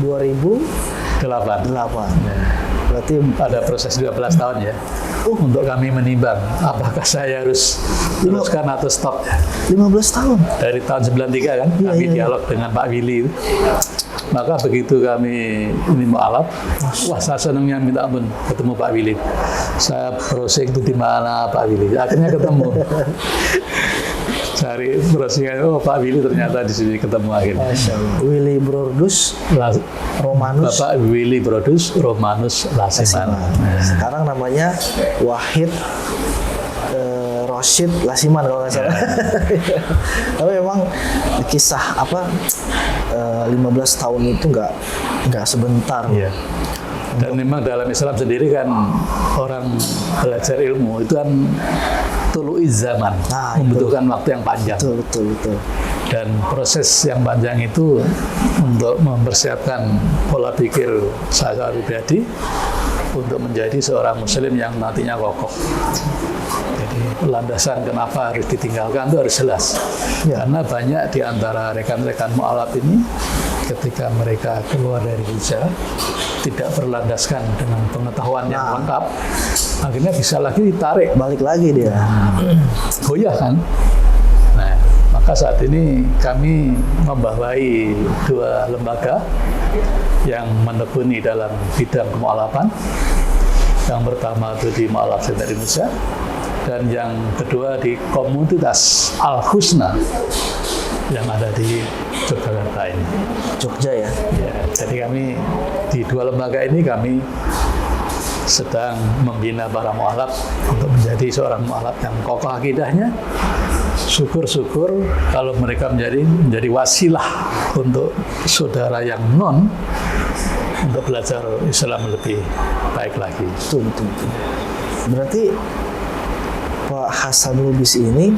2008. 8. Ya. Berarti Pada proses 12 tahun ya. Untuk kami menimbang apakah saya harus teruskan atau stop. 15 tahun. Dari tahun 93 kan, kami dialog dengan Pak Willy. Maka begitu kami ini mu'alaf, wah saya senangnya minta ampun ketemu Pak Willy. Saya browsing itu di mana Pak Willy. Akhirnya ketemu. Cari browsing, oh Pak Willy ternyata di sini ketemu akhirnya. Masya Allah. Willy Brodus Romanus. Bapak Willy Brodus Romanus Lasiman. Sekarang namanya Wahid Roshid Lasiman kalau nggak salah. Tapi memang kisah 15 tahun itu nggak sebentar. Iya. Dan memang dalam Islam sendiri kan orang belajar ilmu itu kan tulu'iz zaman, membutuhkan waktu yang panjang. Betul. Dan proses yang panjang itu untuk mempersiapkan pola pikir saya pribadi untuk menjadi seorang Muslim yang nantinya kokoh. Jadi landasan kenapa harus ditinggalkan itu harus jelas. Ya. Karena banyak di antara rekan-rekan mu'alaf ini ketika mereka keluar dari hijab tidak berlandaskan dengan pengetahuan yang lengkap, akhirnya bisa lagi ditarik, balik lagi dia. goyah kan. Nah, maka saat ini kami membawai 2 lembaga yang menekuni dalam bidang kemu'alafan. Yang pertama itu di Mu'alaf Center Indonesia, dan yang kedua di komunitas Al-Husna yang ada di Yogyakarta ini. Jogja ya. Ya, jadi kami di 2 lembaga ini kami sedang membina para mu'alaf untuk menjadi seorang mu'alaf yang kokoh akidahnya. Syukur-syukur kalau mereka menjadi wasilah untuk saudara yang non untuk belajar Islam lebih baik lagi. Betul. Berarti Pak Hasan Lubis ini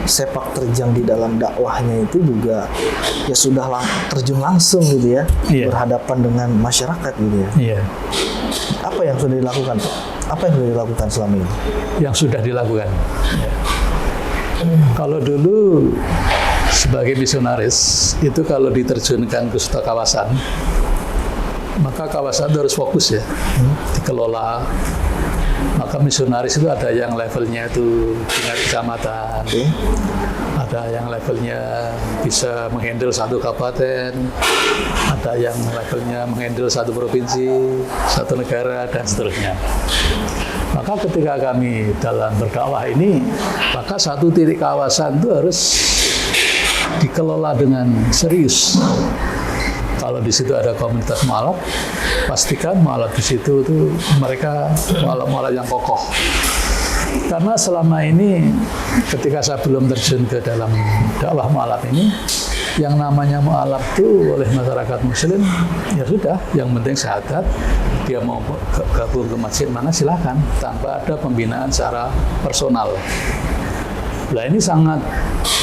sepak terjang di dalam dakwahnya itu juga ya sudah terjun langsung gitu ya, Iya. berhadapan dengan masyarakat gitu ya. Iya, Apa yang sudah dilakukan, Pak? Apa yang sudah dilakukan selama ini? yang sudah dilakukan. Ya. Kalau dulu sebagai misionaris itu kalau diterjunkan ke suatu kawasan, maka kawasan itu harus fokus ya, dikelola. Maka misionaris itu ada yang levelnya itu tingkat kecamatan, ada yang levelnya bisa menghandle 1 kabupaten, ada yang levelnya menghandle 1 provinsi, 1 negara, dan seterusnya. Maka ketika kami dalam berdakwah ini, maka 1 titik kawasan itu harus dikelola dengan serius. Kalau di situ ada komunitas mu'alaf, pastikan mu'alaf di situ tuh mereka mu'alaf yang kokoh. Karena selama ini ketika saya belum terjun ke dalam dakwah mu'alaf ini, yang namanya mu'alaf itu oleh masyarakat muslim ya sudah, yang penting syahadat, dia mau gabung ke masjid mana silakan, tanpa ada pembinaan secara personal. Nah, ini sangat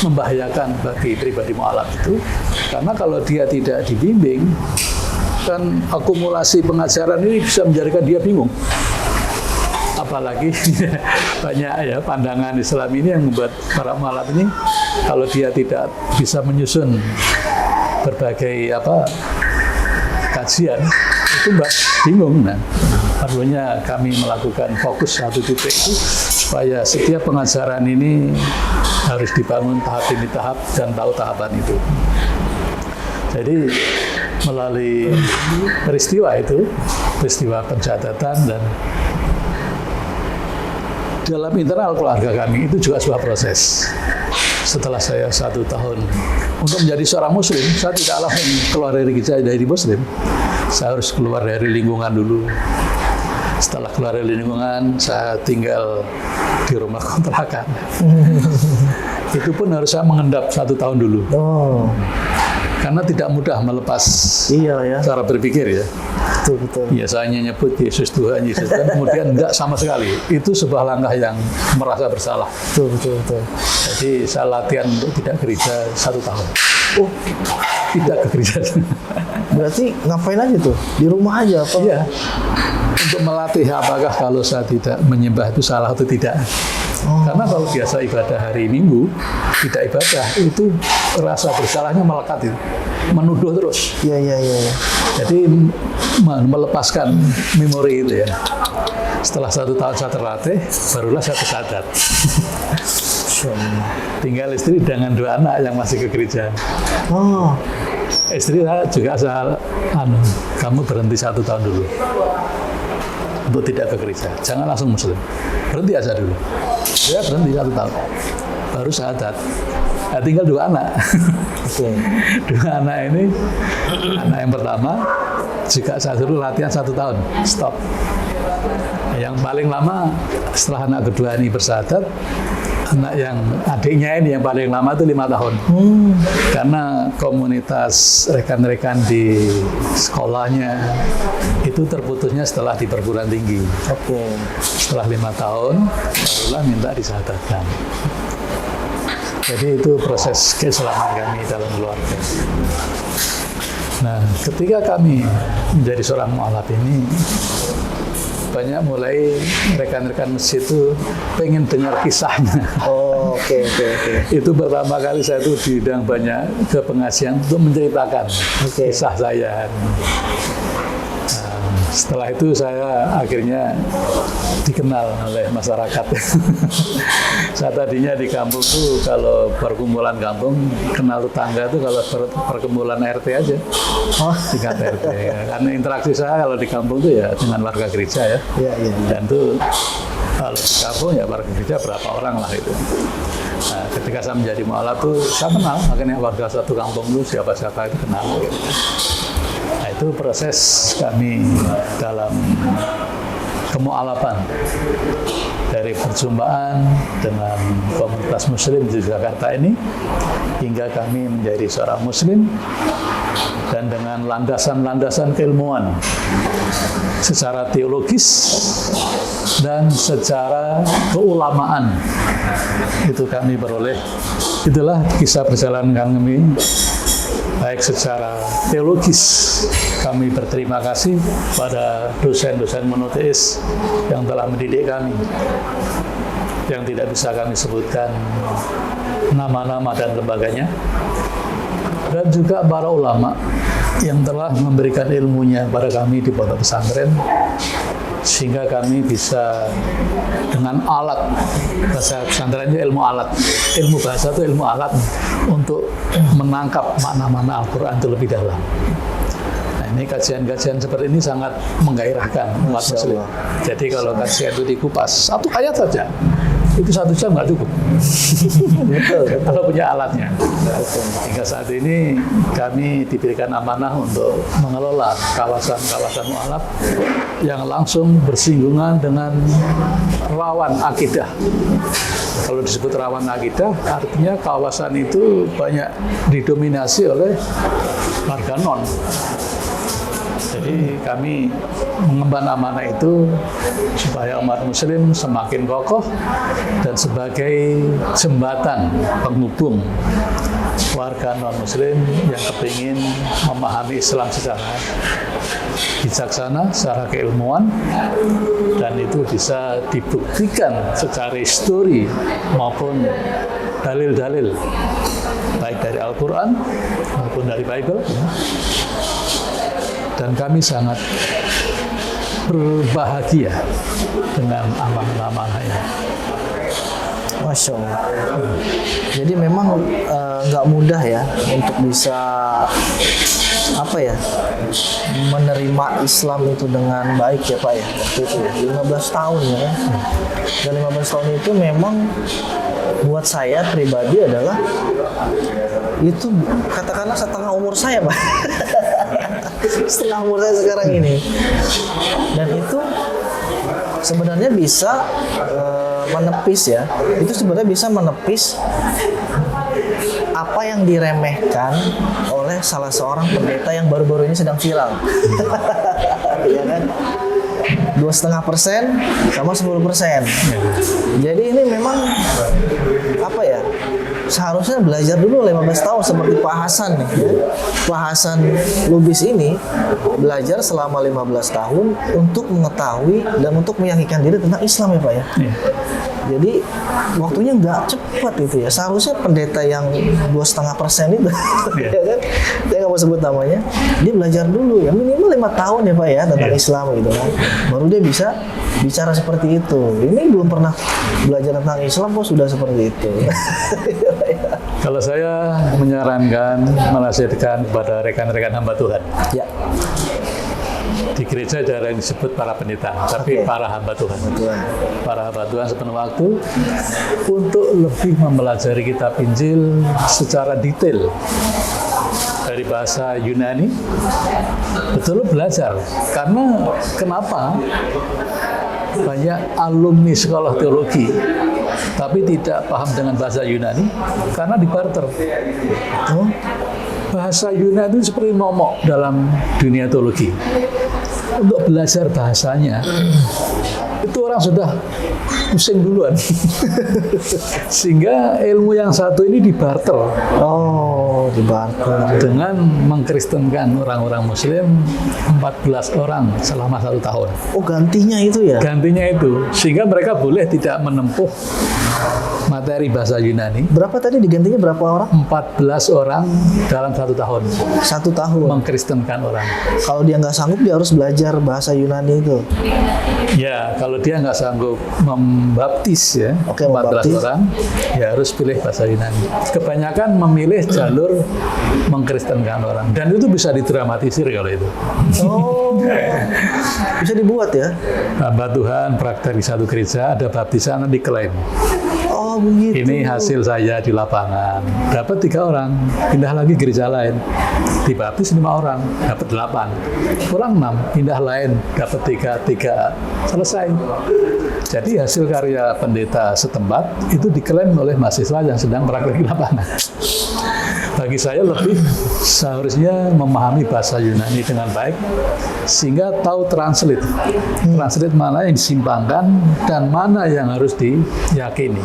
membahayakan bagi pribadi mu'alaf itu, karena kalau dia tidak dibimbing, kan akumulasi pengajaran ini bisa menjadikan dia bingung. Apalagi banyak ya pandangan Islam ini yang membuat para mu'alaf ini kalau dia tidak bisa menyusun berbagai kajian itu bingung. Nah, perlunya kami melakukan fokus 1 titik itu supaya setiap pengajaran ini harus dibangun tahap demi tahap dan tahu tahapan itu. Jadi melalui peristiwa itu, peristiwa pencatatan, dan dalam internal keluarga kami itu juga sebuah proses. Setelah saya 1 tahun untuk menjadi seorang muslim, saya tidak langsung keluar dari gereja dari muslim. Saya harus keluar dari lingkungan dulu. Setelah keluar dari lingkungan, saya tinggal di rumah kontrakan. Itu pun harus saya mengendap 1 tahun dulu. Oh, Karena tidak mudah melepas iya ya. cara berpikir ya. Betul. Biasanya nyebut Yesus Tuhan, Yesus Tuhan, kemudian enggak sama sekali. Itu sebuah langkah yang merasa bersalah. Betul. Jadi saya latihan untuk tidak gereja 1 tahun. Oh, Tidak ke gereja. berarti ngapain aja tuh? Di rumah aja apa? Iya. Untuk melatih apakah kalau saya tidak menyembah itu salah atau tidak. Karena kalau biasa ibadah hari Minggu, tidak ibadah, itu rasa bersalahnya melekat itu. Menuduh terus. Iya. Jadi melepaskan memori itu ya. Setelah 1 tahun saya terlatih, barulah saya kesadar. Tinggal istri dengan 2 anak yang masih ke gereja. Oh, Istri saya juga kamu berhenti 1 tahun dulu untuk tidak ke gereja. Jangan langsung muslim. Berhenti aja dulu. Ya berhenti 1 tahun. Baru syahadat. Nah, tinggal 2 anak. oke. 2 anak ini, anak yang pertama juga saya suruh latihan 1 tahun. Stop. Yang paling lama setelah anak kedua ini bersyahadat, anak yang adiknya ini yang paling lama itu 5 tahun. Karena komunitas rekan-rekan di sekolahnya itu terputusnya setelah di perguruan tinggi. Oke. Setelah 5 tahun, barulah minta disyahadatkan. Jadi itu proses keislaman kami dalam keluarga. Nah, ketika kami menjadi seorang mu'alaf ini, banyak mulai rekan-rekan masjid itu pengen dengar kisahnya. Oh, oke. Itu pertama kali saya tuh diundang banyak ke pengajian untuk menceritakan kisah saya. Setelah itu saya akhirnya dikenal oleh masyarakat. Saya tadinya di kampung tuh kalau perkumpulan kampung kenal tetangga tuh kalau perkumpulan RT aja. Tingkat RT. Karena interaksi saya kalau di kampung tuh ya dengan warga gereja ya. Iya. Dan tuh kalau di kampung ya warga gereja berapa orang lah itu. Nah, ketika saya menjadi mualaf tuh saya kenal, makanya warga satu kampung tuh siapa-siapa itu kenal. Gitu. Nah, itu proses kami dalam kemualafan dari perjumpaan dengan komunitas muslim di Jakarta ini hingga kami menjadi seorang muslim dan dengan landasan-landasan keilmuan secara teologis dan secara keulamaan itu kami peroleh. Itulah kisah perjalanan kami. Baik secara teologis, kami berterima kasih pada dosen-dosen monoteis yang telah mendidik kami, yang tidak bisa kami sebutkan nama-nama dan lembaganya, dan juga para ulama yang telah memberikan ilmunya pada kami di pondok pesantren, sehingga kami bisa dengan alat, bahasa pesantrennya ilmu alat, ilmu bahasa itu ilmu alat untuk menangkap makna-makna Al-Quran itu lebih dalam. Nah, ini kajian-kajian seperti ini sangat menggairahkan umat muslim. Jadi kalau kajian itu dikupas satu ayat saja, itu 1 jam nggak cukup. Betul. Kalau punya alatnya. Hingga saat ini kami diberikan amanah untuk mengelola kawasan-kawasan mualaf yang langsung bersinggungan dengan rawan akidah. Kalau disebut rawan akidah, artinya kawasan itu banyak didominasi oleh warga non. Jadi kami mengemban amanah itu supaya umat muslim semakin kokoh dan sebagai jembatan penghubung warga non-muslim yang kepingin memahami Islam secara bijaksana, secara keilmuan, dan itu bisa dibuktikan secara histori maupun dalil-dalil baik dari Al-Quran maupun dari Bible. Dan kami sangat berbahagia dengan amanah-amanah ini. Masya Allah. Jadi memang nggak mudah ya untuk bisa menerima Islam itu dengan baik ya Pak ya. Waktu itu 15 tahun ya. Dan 15 tahun itu memang buat saya pribadi adalah itu katakanlah setengah umur saya Pak. Setengah umur saya sekarang ini. Dan itu sebenarnya bisa menepis ya. Itu sebenarnya bisa menepis apa yang diremehkan oleh salah seorang pendeta yang baru-baru ini sedang viral. Ya kan? 2,5% sama 10%. Jadi ini memang seharusnya belajar dulu 15 tahun seperti Pak Hasan nih ya. Pak Hasan Lubis ini belajar selama 15 tahun untuk mengetahui dan untuk meyakinkan diri tentang Islam ya Pak ya. Jadi waktunya nggak cepat itu ya. Seharusnya pendeta yang 2,5% itu, ya kan? Saya nggak mau sebut namanya. Dia belajar dulu ya minimal 5 tahun ya Pak ya tentang Islam gitu kan. Baru dia bisa bicara seperti itu. Ini belum pernah belajar tentang Islam kok sudah seperti itu. Kalau saya menyarankan, menasihatkan kepada rekan-rekan hamba Tuhan. Ya. Di gereja jarang disebut para pendeta, tapi para hamba Tuhan. Para hamba Tuhan sepenuh waktu untuk lebih mempelajari kitab Injil secara detail dari bahasa Yunani. Betul belajar. Karena kenapa banyak alumni sekolah teologi tapi tidak paham dengan bahasa Yunani? Karena dibarter. Bahasa Yunani itu seperti momok dalam dunia teologi. Untuk belajar bahasanya itu orang sudah pusing duluan. Sehingga ilmu yang satu ini dibarter Oh, dibarter. dengan mengkristenkan orang-orang Muslim 14 orang selama 1 tahun. Oh, gantinya itu ya? Gantinya itu, sehingga mereka boleh tidak menempuh materi bahasa Yunani. Berapa tadi digantinya berapa orang? 14 orang dalam 1 tahun 1 tahun. mengkristenkan orang. Kalau dia nggak sanggup, dia harus belajar bahasa Yunani itu. Ya, kalau dia nggak sanggup membaptis ya, Oke, 14 membaptis. orang, ya harus pilih bahasa Yunani. Kebanyakan memilih jalur mengkristenkan orang, dan itu bisa didramatisir kalau itu. Oh, bisa dibuat ya? Hamba Tuhan praktek di satu gereja, ada baptisan diklaim. Oh, begitu. Ini hasil saya di lapangan. Dapat 3 orang, pindah lagi gereja lain. Dibaptis 5 orang, dapat 8. Kurang 6, pindah lain, dapat 3. Selesai. Jadi hasil karya pendeta setempat itu diklaim oleh mahasiswa yang sedang praktek di lapangan. Bagi saya lebih seharusnya memahami bahasa Yunani dengan baik sehingga tahu translate. Translate mana yang disimpangkan dan mana yang harus diyakini.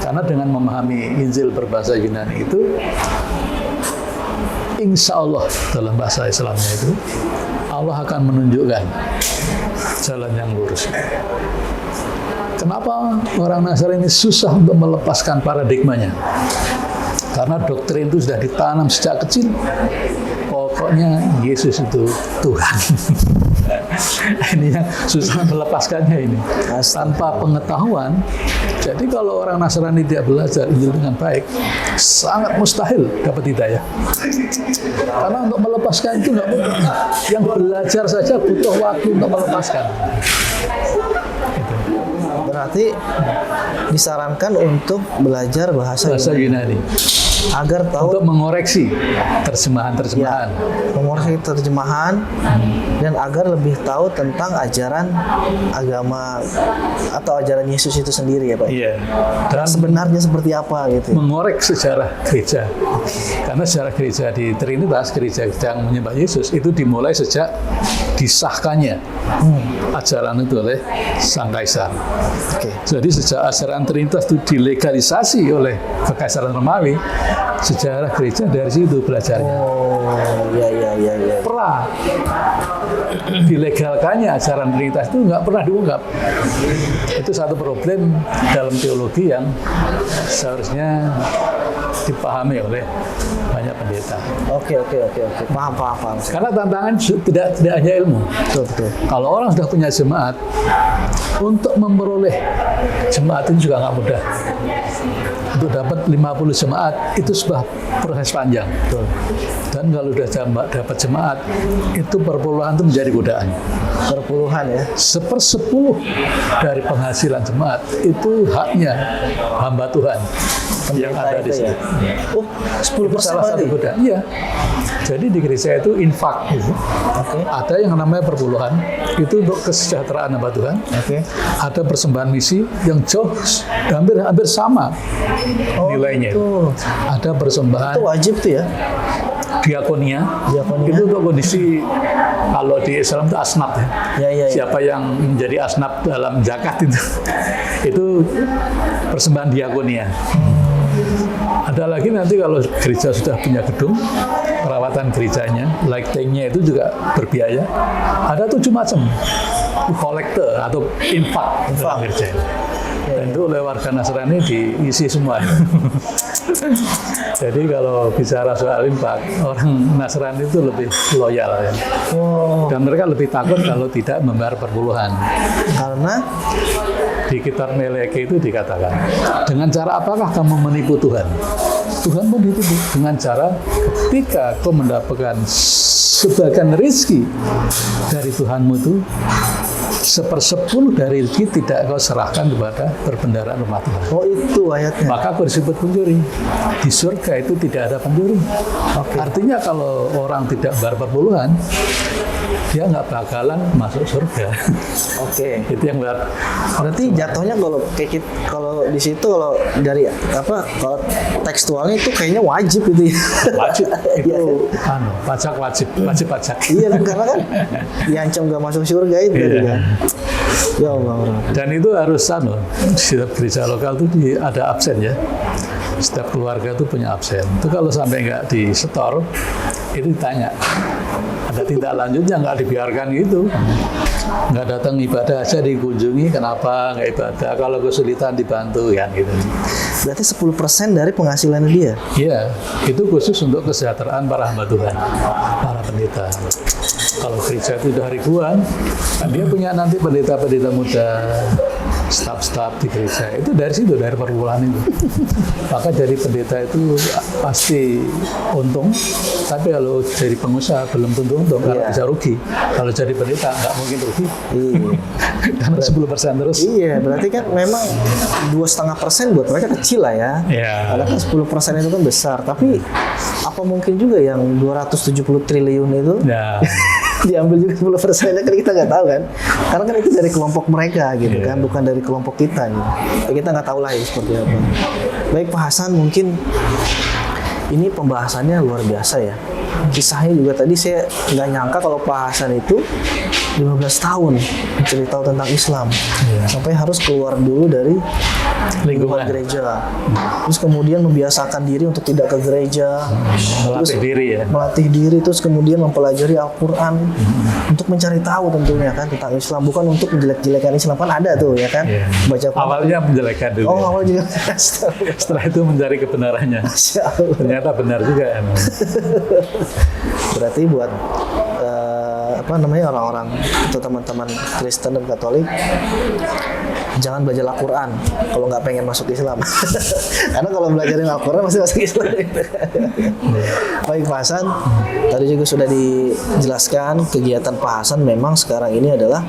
Karena dengan memahami Injil berbahasa Yunani itu, insya Allah dalam bahasa Islamnya itu, Allah akan menunjukkan jalan yang lurus. Kenapa orang Nasrani susah untuk melepaskan paradigmanya? Karena doktrin itu sudah ditanam sejak kecil. Pokoknya Yesus itu Tuhan. Ini yang susah melepaskannya ini. Tanpa pengetahuan. Jadi kalau orang Nasrani tidak belajar Injil dengan baik, sangat mustahil dapat hidayah. Karena untuk melepaskan itu nggak mudah. Yang belajar saja butuh waktu untuk melepaskan. Berarti disarankan untuk belajar bahasa Yunani. Agar tahu Untuk mengoreksi terjemahan-terjemahan. mengoreksi terjemahan dan agar lebih tahu tentang ajaran agama atau ajaran Yesus itu sendiri ya Pak. Iya. Dan Sebenarnya seperti apa gitu. mengorek sejarah gereja. Karena sejarah gereja di Trinitas, gereja yang menyembah Yesus, itu dimulai sejak disahkannya ajaran itu oleh Sang Kaisar. Oke. Jadi sejak ajaran Trinitas itu dilegalisasi oleh Kekaisaran Romawi, sejarah gereja dari situ belajarnya. Oh, ya. Pra dilegalkannya ajaran Trinitas itu nggak pernah diungkap. Itu satu problem dalam teologi yang seharusnya dipahami oleh banyak pendeta. Oke. Paham. Karena tantangan tidak hanya ilmu. Betul. Kalau orang sudah punya jemaat, untuk memperoleh jemaat itu juga nggak mudah. Untuk dapat 50 jemaat itu sebuah proses panjang. Betul. Dan kalau sudah dapat jemaat, itu perpuluhan itu menjadi godaan. Perpuluhan ya. 1/10 dari penghasilan jemaat itu haknya hamba Tuhan yang ada di itu situ. ya. Oh, 10% Salah satu berarti. godaan. Iya. Jadi di gereja itu infak. Oke. Ada yang namanya perpuluhan, itu untuk kesejahteraan hamba Tuhan. Oke. Ada persembahan misi yang jauh hampir sama nilainya. Itu. Ada persembahan Itu wajib tuh ya. diakonia. Diakonia. Itu untuk kondisi kalau di Islam itu asnaf ya. Ya. Siapa yang menjadi asnaf dalam zakat itu persembahan diakonia. Ada lagi nanti kalau gereja sudah punya gedung, perawatan gerejanya, lighting-nya itu juga berbiaya. Ada 7 macam kolektor atau infak dalam gereja. Dan itu oleh warga Nasrani diisi semua. Jadi kalau bicara soal infak, orang Nasrani itu lebih loyal ya. Oh, Dan mereka lebih takut kalau tidak membayar perpuluhan. karena Di kitab Meleki itu dikatakan, dengan cara apakah kamu menipu Tuhan? Tuhan pun ditipu dengan cara ketika kau mendapatkan sebagian rezeki dari Tuhanmu itu 1/10 dari rezeki tidak kau serahkan kepada perbendaharaan rumah Tuhan. oh itu ayatnya. Maka kau disebut pencuri. Di surga itu tidak ada pencuri. Oke. Artinya kalau orang tidak bayar perpuluhan, dia nggak bakalan masuk surga. Oke. Itu yang berat. Berarti jatuhnya kalau di situ kalau dari kalau tekstualnya itu kayaknya wajib gitu ya. Wajib Iya. itu pajak wajib pajak. Iya kan, karena kan diancam gak masuk surga itu tadi kan. Ya Allah. Dan itu harus setiap gereja lokal itu ada absen ya. Setiap keluarga itu punya absen. Itu kalau sampai nggak disetor, itu ditanya. Ada tindak lanjutnya, nggak dibiarkan gitu. Nggak datang ibadah aja dikunjungi, kenapa nggak ibadah? Kalau kesulitan dibantu kan gitu. Berarti 10% dari penghasilan dia? Iya, itu khusus untuk kesejahteraan para hamba Tuhan, para pendeta. Kalau gereja itu udah ribuan, kan dia punya nanti pendeta-pendeta muda, staf-staf di gereja. Itu dari situ, dari perpuluhan itu. Maka jadi pendeta itu pasti untung, tapi kalau jadi pengusaha belum tentu untung, karena bisa rugi. Kalau jadi pendeta nggak mungkin rugi. Iya. Karena 10% terus. Iya, berarti kan memang 2,5% buat mereka kecil lah ya. Iya. Karena kan 10% itu kan besar. Tapi apa mungkin juga yang 270 triliun itu Ya. diambil juga 10%-nya kan kita nggak tahu kan. Karena kan itu dari kelompok mereka gitu kan, bukan dari kelompok kita gitu. Ya, kita nggak tahu lah ya seperti apa. Baik Pak Hasan, mungkin ini pembahasannya luar biasa ya. Kisahnya juga tadi saya nggak nyangka kalau Pak Hasan itu 15 tahun cerita tentang Islam, sampai harus keluar dulu dari lingkungan gereja, terus kemudian membiasakan diri untuk tidak ke gereja, Melatih diri ya. melatih diri, terus kemudian mempelajari Al-Quran untuk mencari tahu tentunya kan tentang Islam, bukan untuk menjelek-jelekan Islam, kan ada tuh ya kan, baca Quran. Awalnya menjelekan dulu. Oh, awal juga. Setelah itu mencari kebenarannya. Masya Allah. Ternyata benar juga emang. Berarti buat orang-orang atau teman-teman Kristen dan Katolik, jangan belajar Al-Quran kalau nggak pengen masuk Islam. Karena kalau belajarin Al-Quran pasti masuk Islam. Baik Pak Hasan, tadi juga sudah dijelaskan kegiatan Pak Hasan memang sekarang ini adalah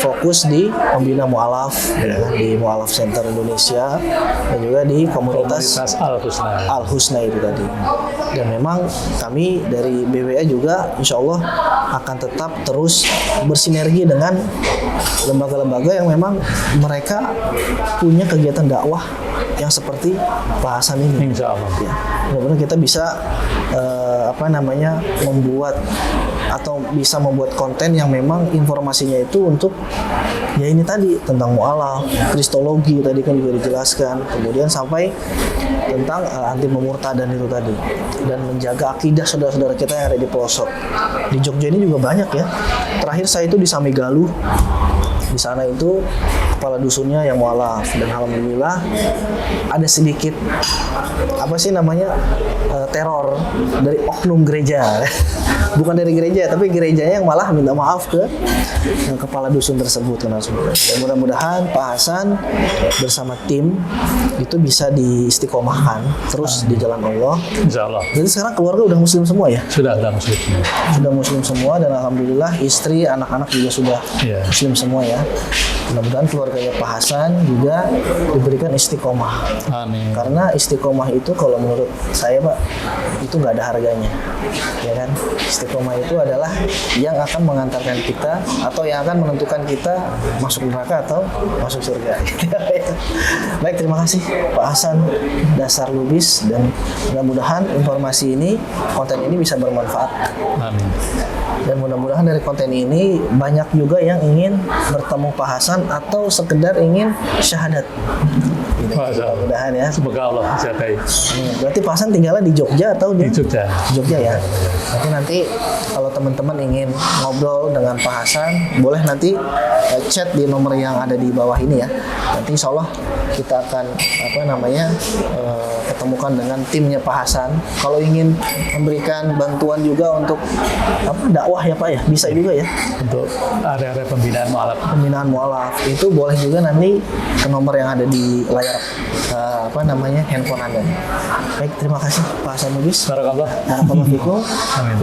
fokus di pembina mu'alaf ya, di Mu'alaf Center Indonesia dan juga di komunitas Al-Husna. Al-Husna itu tadi. Dan memang kami dari BWA juga insya Allah akan tetap terus bersinergi dengan lembaga-lembaga yang memang mereka punya kegiatan dakwah yang seperti Pak Hasan ini. Insya Allah. Ya, mudah-mudahan kita bisa membuat atau bisa membuat konten yang memang informasinya itu untuk ya ini tadi tentang mu'alaf, kristologi tadi kan juga dijelaskan, kemudian sampai tentang anti memurtadan itu tadi, dan menjaga akidah saudara-saudara kita yang ada di pelosok. Di Jogja ini juga banyak ya. Terakhir saya itu di Samigaluh. Di sana itu kepala dusunnya yang mualaf, dan alhamdulillah ada sedikit teror dari oknum gereja. Bukan dari gereja, tapi gerejanya yang malah minta maaf ke kepala dusun tersebut. Dan mudah-mudahan Pak Hasan bersama tim itu bisa diistiqomahkan terus di jalan Allah. Insya Allah. Jadi sekarang keluarga udah muslim semua ya? Sudah muslim. Sudah muslim semua, dan alhamdulillah istri, anak-anak juga sudah muslim semua ya. Mudah-mudahan keluarganya Pak Hasan juga diberikan istiqomah. Amin. Karena istiqomah itu kalau menurut saya Pak, itu nggak ada harganya, ya kan? Istiqomah itu adalah yang akan mengantarkan kita atau yang akan menentukan kita masuk neraka atau masuk surga. Baik, terima kasih Pak Hasan Dasar Lubis, dan mudah-mudahan informasi ini, konten ini bisa bermanfaat. Amin. Dan mudah-mudahan dari konten ini banyak juga yang ingin bertemu Pak Hasan atau sekedar ingin syahadat. Mudah-mudahan ya. Semoga Allah jagai. Berarti Pak Hasan tinggalnya di Jogja atau di Jogja? Jogja ya. Tapi nanti kalau teman-teman ingin ngobrol dengan Pak Hasan, boleh nanti chat di nomor yang ada di bawah ini ya. Nanti insya Allah kita akan ketemukan dengan timnya Pak Hasan. Kalau ingin memberikan bantuan juga untuk dakwah ya Pak ya, bisa juga ya. Untuk area-area pembinaan mu'alaf. Pembinaan mu'alaf itu boleh juga nanti ke nomor yang ada di layar handphone Anda. Baik, terima kasih Pak Hasan Lubis. Barakallah. Barakallahu fikum. Amin.